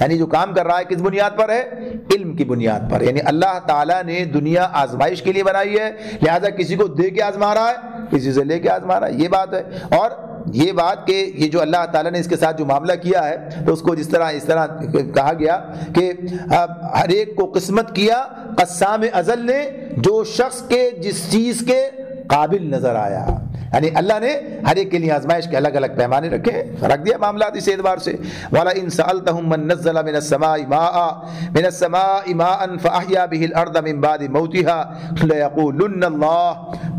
یعنی جو کام کر رہا ہے کس بنیاد پر ہے؟ علم کی بنیاد پر. یعنی اللہ تعالیٰ نے دنیا آزمائش کے لیے بنائی ہے، لہذا کسی کو دے کے آزما رہا ہے، کسی سے لے کے آزما رہا ہے. یہ بات ہے. اور یہ بات کہ یہ جو اللہ تعالیٰ نے اس کے ساتھ جو معاملہ کیا ہے تو اس کو اس طرح کہا گیا کہ ہر ایک کو قسمت کیا قسام ازل نے، جو شخص کے جس چیز کے قابل نظر آیا. یعنی اللہ نے ہر ایک کے لیے آزمائش کے الگ الگ پیمانے رکھے، رکھ دیا معاملات اس اعتبار سے. وَلَئِن سَأَلْتَهُم مَّن نَّزَّلَ مِنَ السَّمَاءِ مَاءً فَأَحْيَا بِهِ الْأَرْضَ مِن بَعْدِ مَوْتِهَا لَيَقُولُنَّ اللَّهُ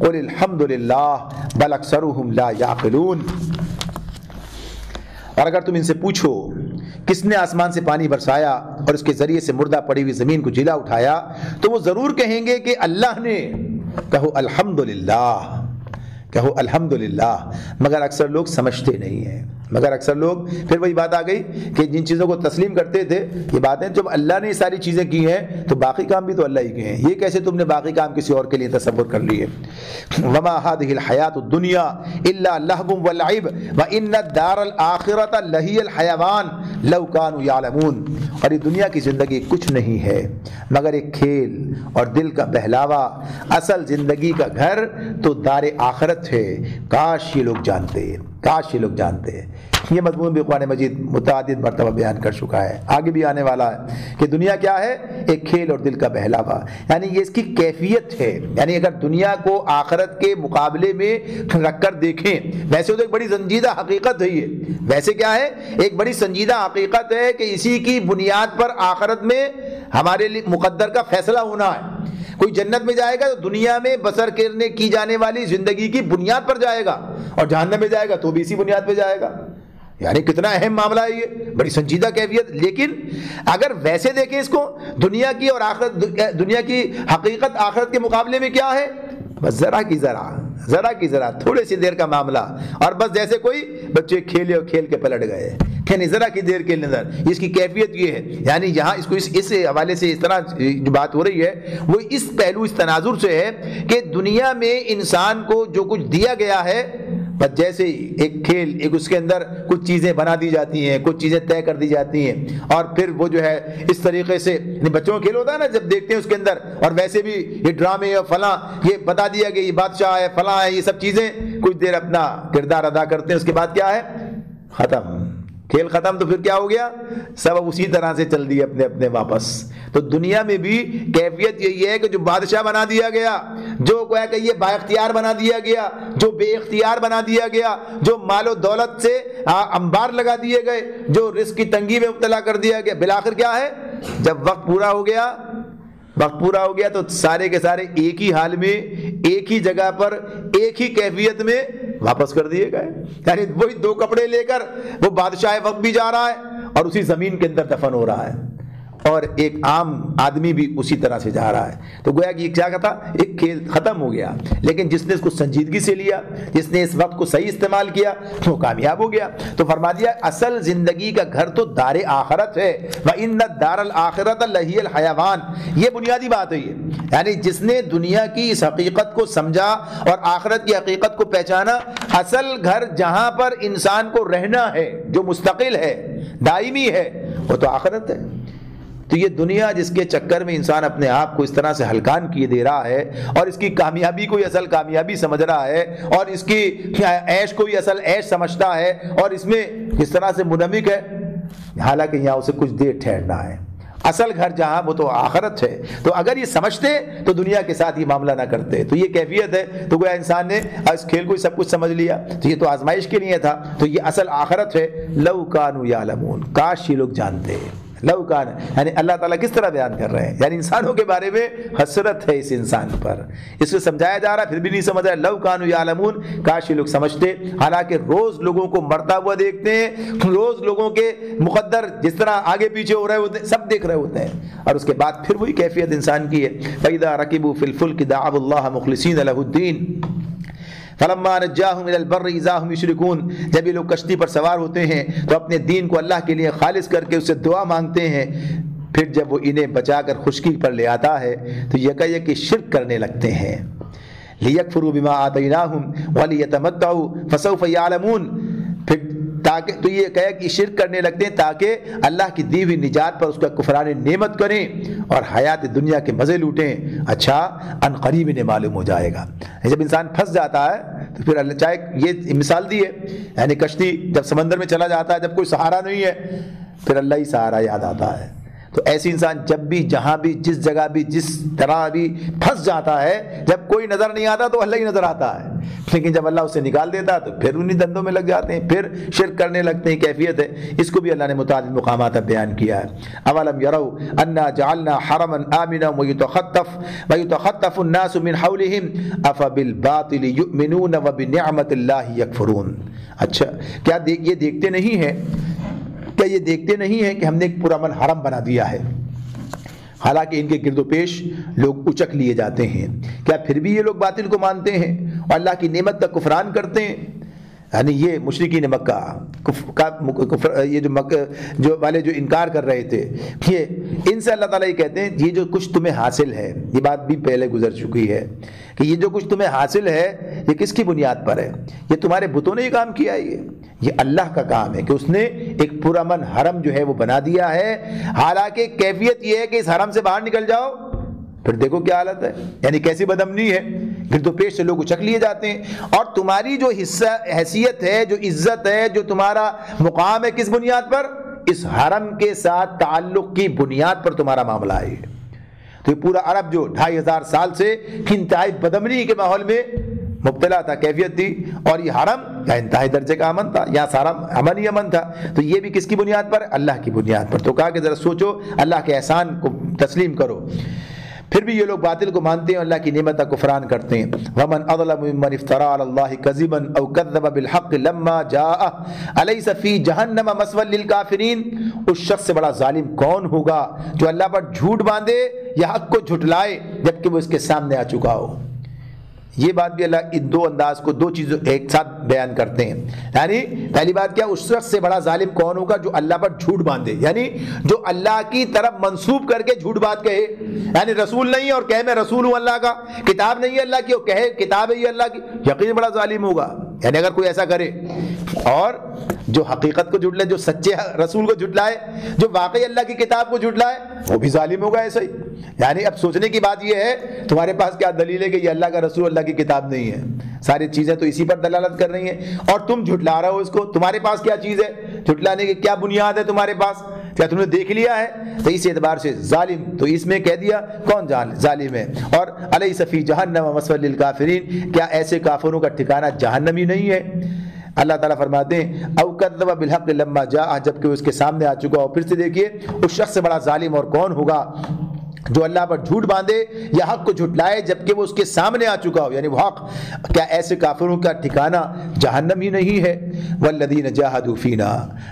قُلِ الْحَمْدُ لِلَّهِ بَلْ أَكْثَرُهُمْ لَا يَعْقِلُونَ. اور اگر تم ان سے پوچھو کس نے آسمان سے پانی برسایا اور اس کے ذریعے سے مردہ پڑی ہوئی زمین کو جلا اٹھایا، تو وہ ضرور کہیں گے کہ اللہ نے. کہو الحمدللہ، کہو الحمدللہ. مگر اکثر لوگ سمجھتے نہیں ہیں. مگر اکثر لوگ، پھر وہی بات آ گئی کہ جن چیزوں کو تسلیم کرتے تھے، یہ باتیں جب اللہ نے یہ ساری چیزیں کی ہیں تو باقی کام بھی تو اللہ ہی کے ہیں. یہ کیسے تم نے باقی کام کسی اور کے لیے تصور کر لیے؟ وما هذه الحیات الدنیا الا لهو ولعب وان الدار الاخرۃ لہی الحیوان لو كانوا يعلمون. اور یہ دنیا کی زندگی کچھ نہیں ہے مگر ایک کھیل اور دل کا بہلاوا. اصل زندگی کا گھر تو دار آخرت ہے. کاش یہ لوگ جانتے، کاش یہ لوگ جانتے. یہ مضمون بھی قرآن مجید متعدد مرتبہ بیان کر چکا ہے، آگے بھی آنے والا ہے کہ دنیا کیا ہے؟ ایک کھیل اور دل کا بہلاوا. یعنی یہ اس کی کیفیت ہے. یعنی اگر دنیا کو آخرت کے مقابلے میں رکھ کر دیکھیں، ویسے تو ایک بڑی سنجیدہ حقیقت ہے. یہ ویسے کیا ہے؟ ایک بڑی سنجیدہ حقیقت ہے کہ اسی کی بنیاد پر آخرت میں ہمارے لیے مقدر کا فیصلہ ہونا ہے. کوئی جنت میں جائے گا تو دنیا میں بسر کرنے کی جانے والی زندگی کی بنیاد پر جائے گا، اور جہنم میں جائے گا تو بھی اسی بنیاد پہ جائے گا. یعنی کتنا اہم معاملہ ہے یہ، بڑی سنجیدہ کیفیت. لیکن اگر ویسے دیکھیں اس کو، دنیا کی اور آخرت، دنیا کی حقیقت آخرت کے مقابلے میں کیا ہے؟ بس ذرا کی ذرا تھوڑے سی دیر کا معاملہ. اور بس جیسے کوئی بچے کھیلے اور کھیل کے پلٹ گئے، یعنی ذرا کی دیر کے اندر. اس کی کیفیت یہ ہے. یعنی یہاں اس کو اس حوالے سے اس طرح جو بات ہو رہی ہے وہ اس پہلو، اس تناظر سے ہے کہ دنیا میں انسان کو جو کچھ دیا گیا ہے، بس جیسے ایک کھیل، ایک اس کے اندر کچھ چیزیں بنا دی جاتی ہیں، کچھ چیزیں طے کر دی جاتی ہیں، اور پھر وہ جو ہے اس طریقے سے بچوں کا کھیل ہوتا ہے نا، جب دیکھتے ہیں اس کے اندر. اور ویسے بھی یہ ڈرامے اور فلاں، یہ بتا دیا کہ یہ بادشاہ ہے، فلاں ہے، یہ سب چیزیں کچھ دیر اپنا کردار ادا کرتے ہیں، اس کے بعد کیا ہے؟ ختم. کھیل ختم. تو پھر کیا ہو گیا؟ سب اسی طرح سے چل دیے اپنے اپنے واپس. تو دنیا میں بھی کیفیت یہی ہے کہ جو بادشاہ بنا دیا گیا، جو گویا کہ یہ با اختیار بنا دیا گیا، جو بے اختیار بنا دیا گیا، جو مال و دولت سے انبار لگا دیے گئے، جو رزق کی تنگی میں مبتلا کر دیا گیا، بالآخر کیا ہے؟ جب وقت پورا ہو گیا تو سارے کے سارے ایک ہی حال میں، ایک ہی جگہ پر، ایک ہی کیفیت میں واپس کر دیے گئے. یعنی وہی دو کپڑے لے کر وہ بادشاہ وقت بھی جا رہا ہے اور اسی زمین کے اندر دفن ہو رہا ہے، اور ایک عام آدمی بھی اسی طرح سے جا رہا ہے. تو گویا کہ یہ کیا کہتا؟ ایک کھیل ختم ہو گیا. لیکن جس نے اس کو سنجیدگی سے لیا، جس نے اس وقت کو صحیح استعمال کیا، وہ کامیاب ہو گیا. تو فرما دیا اصل زندگی کا گھر تو دار آخرت ہے. وَإِنَّ الدَّارَ الْآخِرَةَ لَهِيَ الْحَيَوَانُ. یہ بنیادی بات ہے. یعنی جس نے دنیا کی اس حقیقت کو سمجھا اور آخرت کی حقیقت کو پہچانا، اصل گھر جہاں پر انسان کو رہنا ہے، جو مستقل ہے، دائمی ہے، وہ تو آخرت ہے. تو یہ دنیا جس کے چکر میں انسان اپنے آپ کو اس طرح سے ہلکان کیے دے رہا ہے، اور اس کی کامیابی کو ہی اصل کامیابی سمجھ رہا ہے، اور اس کی عیش کو ہی اصل عیش سمجھتا ہے، اور اس میں اس طرح سے منہمک ہے، حالانکہ یہاں اسے کچھ دیر ٹھہرنا ہے. اصل گھر جہاں وہ تو آخرت ہے. تو اگر یہ سمجھتے تو دنیا کے ساتھ یہ معاملہ نہ کرتے. تو یہ کیفیت ہے. تو گویا انسان نے اس کھیل کو سب کچھ سمجھ لیا, تو یہ تو آزمائش کے لیے تھا. تو یہ اصل آخرت ہے. لو کانوا یعلمون, کاش یہ لوگ جانتے. لو کان یعنی اللہ تعالیٰ کس طرح بیان کر رہے ہیں, یعنی انسانوں کے بارے میں حسرت ہے اس انسان پر. اس کو سمجھایا جا رہا پھر بھی نہیں سمجھ رہا. لو کانوا یعلمون, کاش یہ لوگ سمجھتے. حالانکہ روز لوگوں کو مرتا ہوا دیکھتے ہیں, روز لوگوں کے مقدر جس طرح آگے پیچھے ہو رہے ہوتے ہیں سب دیکھ رہے ہوتے ہیں, اور اس کے بعد پھر وہی کیفیت انسان کی ہے. فَإِذَا رَكِبُوا فِي الْفُلْكِ دَعَوُا اللَّهَ مُخْلِصِينَ لَهُ الدِّينَ فَلَمَّا نَجَّاهُمْ إِلَى الْبَرِّ إِذَا هُمْ يُشْرِكُونَ. جب یہ لوگ کشتی پر سوار ہوتے ہیں تو اپنے دین کو اللہ کے لیے خالص کر کے اس سے دعا مانگتے ہیں. پھر جب وہ انہیں بچا کر خشکی پر لے آتا ہے تو یکایک شرک کرنے لگتے ہیں. لِيَكْفُرُوا بِمَا آتَيْنَاهُمْ وَلِيَتَمَتَّعُوا فَسَوْفَ يَعْلَمُونَ. پھر تاکہ تو یہ کہے کہ شرک کرنے لگتے ہیں تاکہ اللہ کی دی ہوئی نجات پر اس کا کفران نعمت کریں اور حیات دنیا کے مزے لوٹیں. اچھا ان قریب انہیں معلوم ہو جائے گا. جب انسان پھنس جاتا ہے تو پھر اللہ چاہے یہ مثال دی ہے, یعنی کشتی جب سمندر میں چلا جاتا ہے, جب کوئی سہارا نہیں ہے پھر اللہ ہی سہارا یاد آتا ہے. تو ایسی انسان جب بھی جہاں بھی جس جگہ بھی جس طرح بھی پھنس جاتا ہے, جب کوئی نظر نہیں آتا تو اللہ ہی نظر آتا ہے, لیکن جب اللہ اسے نکال دیتا ہے تو پھر انہی دندوں میں لگ جاتے ہیں, پھر شرک کرنے لگتے ہیں. کیفیت ہے. اس کو بھی اللہ نے متعدد مقامات پر بیان کیا ہے. اولم یروا انا جعلنا حرما آمنا ویتخطف الناس من حولهم افبالباطل یؤمنون وبنعمت اللہ یکفرون. اچھا کیا یہ دیکھتے نہیں ہیں, کیا یہ دیکھتے نہیں ہیں کہ ہم نے ایک پرامن حرم بنا دیا ہے, حالانکہ ان کے گرد و پیش لوگ اچک لیے جاتے ہیں. کیا پھر بھی یہ لوگ باطل کو مانتے ہیں اور اللہ کی نعمت کا کفران کرتے ہیں؟ یعنی یہ مشرکین مکہ یہ جو والے جو انکار کر رہے تھے, یہ ان سے اللہ تعالیٰ یہ کہتے ہیں یہ جو کچھ تمہیں حاصل ہے, یہ بات بھی پہلے گزر چکی ہے کہ یہ جو کچھ تمہیں حاصل ہے یہ کس کی بنیاد پر ہے؟ یہ تمہارے بتوں نے یہ کام کیا ہے. یہ اللہ کا کام ہے کہ اس نے ایک پرامن حرم جو ہے وہ بنا دیا ہے. حالانکہ کیفیت یہ ہے کہ اس حرم سے باہر نکل جاؤ پھر دیکھو کیا حالت ہے, یعنی کیسی بدامنی ہے. گرد و پیش سے لوگ اچک لیے جاتے ہیں, اور تمہاری جو حیثیت ہے, جو عزت ہے, جو تمہارا مقام ہے, کس بنیاد پر؟ اس حرم کے ساتھ تعلق کی بنیاد پر تمہارا معاملہ ہے. تو یہ پورا عرب جو 2500 سال سے انتہائی بدامنی کے ماحول میں مبتلا تھا, کیفیت تھی, اور یہ حرم یا انتہائی درجے کا امن تھا, یا سارا امن ہی امن تھا. تو یہ بھی کس کی بنیاد پر؟ اللہ کی بنیاد پر. تو کہا کہ ذرا سوچو, اللہ کے احسان کو تسلیم کرو. پھر بھی یہ لوگ باطل کو مانتے ہیں, اللہ کی نعمت کا کفران کرتے ہیں. وَمَنْ أَظْلَمُ مِمَّنِ افْتَرَىٰ عَلَى اللَّهِ كَذِبًا أَوْ كَذَّبَ بِالْحَقِّ لَمَّا جَاءَهُ أَلَيْسَ فِي جَهَنَّمَ مَثْوًى لِلْكَافِرِينَ. اس شخص سے بڑا ظالم کون ہوگا جو اللہ پر جھوٹ باندھے یا حق کو جھٹلائے جبکہ وہ اس کے سامنے آ چکا ہو. یہ بات بھی اللہ ان دو انداز کو, دو چیزوں ایک ساتھ بیان کرتے ہیں. یعنی پہلی بات کیا, اس شخص سے بڑا ظالم کون ہوگا جو اللہ پر جھوٹ باندھے, یعنی جو اللہ کی طرف منسوب کر کے جھوٹ بات کہے, یعنی رسول نہیں ہے اور کہے میں رسول ہوں اللہ کا, کتاب نہیں ہے اللہ کی اور کہے کتاب ہے یہ اللہ کی, یقین بڑا ظالم ہوگا. یعنی اگر کوئی ایسا کرے, اور جو حقیقت کو جھٹلائے, جو سچے رسول کو جھٹلائے, جو واقعی اللہ کی کتاب کو جھٹلائے, وہ بھی ظالم ہوگا ایسا ہی. یعنی اب سوچنے کی بات یہ ہے تمہارے پاس کیا دلیل ہے کہ یہ اللہ کا رسول اللہ کی کتاب نہیں ہے؟ ساری چیزیں تو اسی پر دلالت کر رہی ہیں, اور تم جھٹلا رہے ہو اس کو. تمہارے پاس کیا چیز ہے جھٹلانے کی, کیا بنیاد ہے تمہارے پاس؟ کیا تم نے دیکھ لیا ہے؟ تو اس اعتبار سے ظالم, تو اس میں کہہ دیا کون ظالم ہے. اور الیس فی جہنم مثوی للکافرین, کیا ایسے کافروں کا ٹھکانہ جہنم ہی نہیں ہے؟ اللہ تعالیٰ فرماتے ہیں او کذب بالحق لما جاء, جبکہ اس کے سامنے آ چکا ہو. پھر سے دیکھیے, اس شخص سے بڑا ظالم اور کون ہوگا جو اللہ پر جھوٹ باندھے یا حق کو جھٹلائے جبکہ وہ اس کے سامنے آ چکا ہو, یعنی وہ حق. کیا ایسے کافروں کا ٹھکانہ جہنم ہی نہیں ہے؟ والذین جاہدوا فینا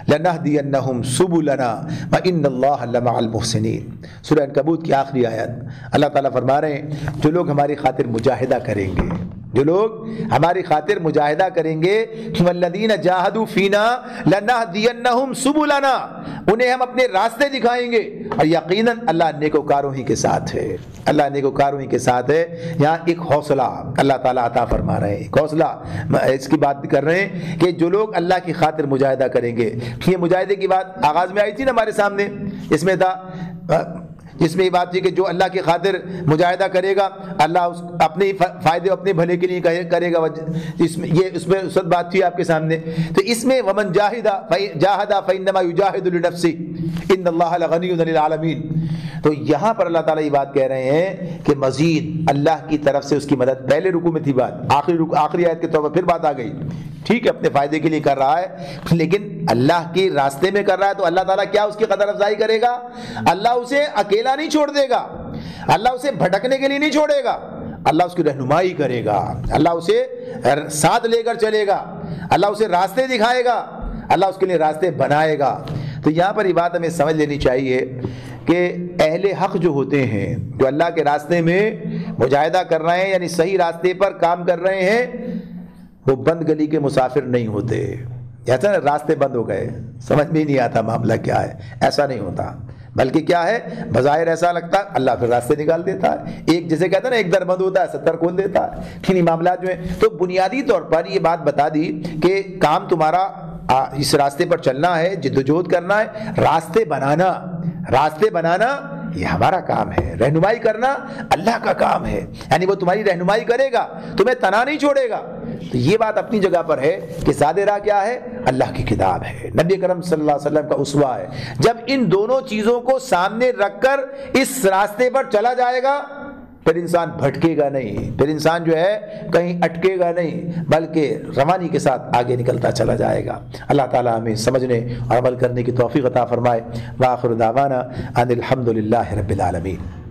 لنہدینہم سبلنا وان اللہ لمع المحسنین. سورہ عنکبوت کی آخری آیت. اللہ تعالیٰ فرما رہے ہیں جو لوگ ہماری خاطر مجاہدہ کریں گے, جو لوگ ہماری خاطر مجاہدہ کریں گے, والذین جاہدوا فینا لنہدینہم سبلنا, انہیں ہم اپنے راستے دکھائیں گے, اور یقیناً اللہ نیکوکاروں ہی کے ساتھ ہے. اللہ نیکوکاروں ہی کے ساتھ ہے. یہاں ایک حوصلہ اللہ تعالیٰ عطا فرما رہے ہیں, ایک حوصلہ اس کی بات کر رہے ہیں کہ جو لوگ اللہ کی خاطر مجاہدہ کریں گے. یہ مجاہدے کی بات آغاز میں آئی تھی نا ہمارے سامنے, اس میں تھا جس میں یہ بات تھی کہ جو اللہ کی خاطر مجاہدہ کرے گا اللہ اپنے فائدے اپنے بھلے کے لیے کرے گا، اس میں اس وقت بات تھی آپ کے سامنے. تو اس میں ومن جاہد فانما یجاہد لنفسہ ان اللہ لغنی عن العالمین. تو یہاں پر اللہ تعالیٰ یہ بات کہہ رہے ہیں کہ مزید اللہ کی طرف سے اس کی مدد. پہلے رکوع میں تھی بات، آخری آیت کے طور پر پھر بات آ گئی. ٹھیک ہے اپنے فائدے کے لیے کر رہا ہے لیکن اللہ کے راستے میں کر رہا ہے تو اللہ تعالیٰ کیا اس کی قدر افزائی کرے گا؟ اللہ اسے اکیلا نہیں چھوڑ دے گا، اللہ اسے بھٹکنے کے لیے نہیں چھوڑے گا، اللہ اس کی رہنمائی کرے گا، اللہ اسے ساتھ لے کر چلے گا، اللہ اسے راستے دکھائے گا، اللہ اس کے لیے راستے بنائے گا. تو یہاں پر یہ بات ہمیں سمجھ لینی چاہیے کہ اہل حق جو ہوتے ہیں، جو اللہ کے راستے میں مجاہدہ کر رہے ہیں یعنی صحیح راستے پر کام کر رہے ہیں، وہ بند گلی کے مسافر نہیں ہوتے. ایسا نا راستے بند ہو گئے سمجھ میں ہی نہیں آتا معاملہ کیا ہے، ایسا نہیں ہوتا. بلکہ کیا ہے، بظاہر ایسا لگتا ہے اللہ پھر راستے نکال دیتا ہے. ایک جیسے کہتا ہے نا ایک در بند ہوتا ہے 70 کھول دیتا ہے. کھینی معاملات جو ہیں تو بنیادی طور پر یہ بات بتا دی کہ کام تمہارا اس راستے پر چلنا ہے، جدوجہد کرنا ہے، راستے بنانا یہ ہمارا کام ہے، رہنمائی کرنا اللہ کا کام ہے. یعنی وہ تمہاری رہنمائی کرے گا، تمہیں تنا نہیں چھوڑے گا. تو یہ بات اپنی جگہ پر ہے کہ زیادہ راہ کیا ہے، اللہ کی کتاب ہے، نبی کرم صلی اللہ علیہ وسلم کا اسوہ ہے. جب ان دونوں چیزوں کو سامنے رکھ کر اس راستے پر چلا جائے گا پھر انسان بھٹکے گا نہیں، پھر انسان جو ہے کہیں اٹکے گا نہیں، بلکہ روانی کے ساتھ آگے نکلتا چلا جائے گا. اللہ تعالیٰ ہمیں سمجھنے اور عمل کرنے کی توفیق عطا فرمائے. وآخر دعوانا ان الحمد للہ رب العالمین.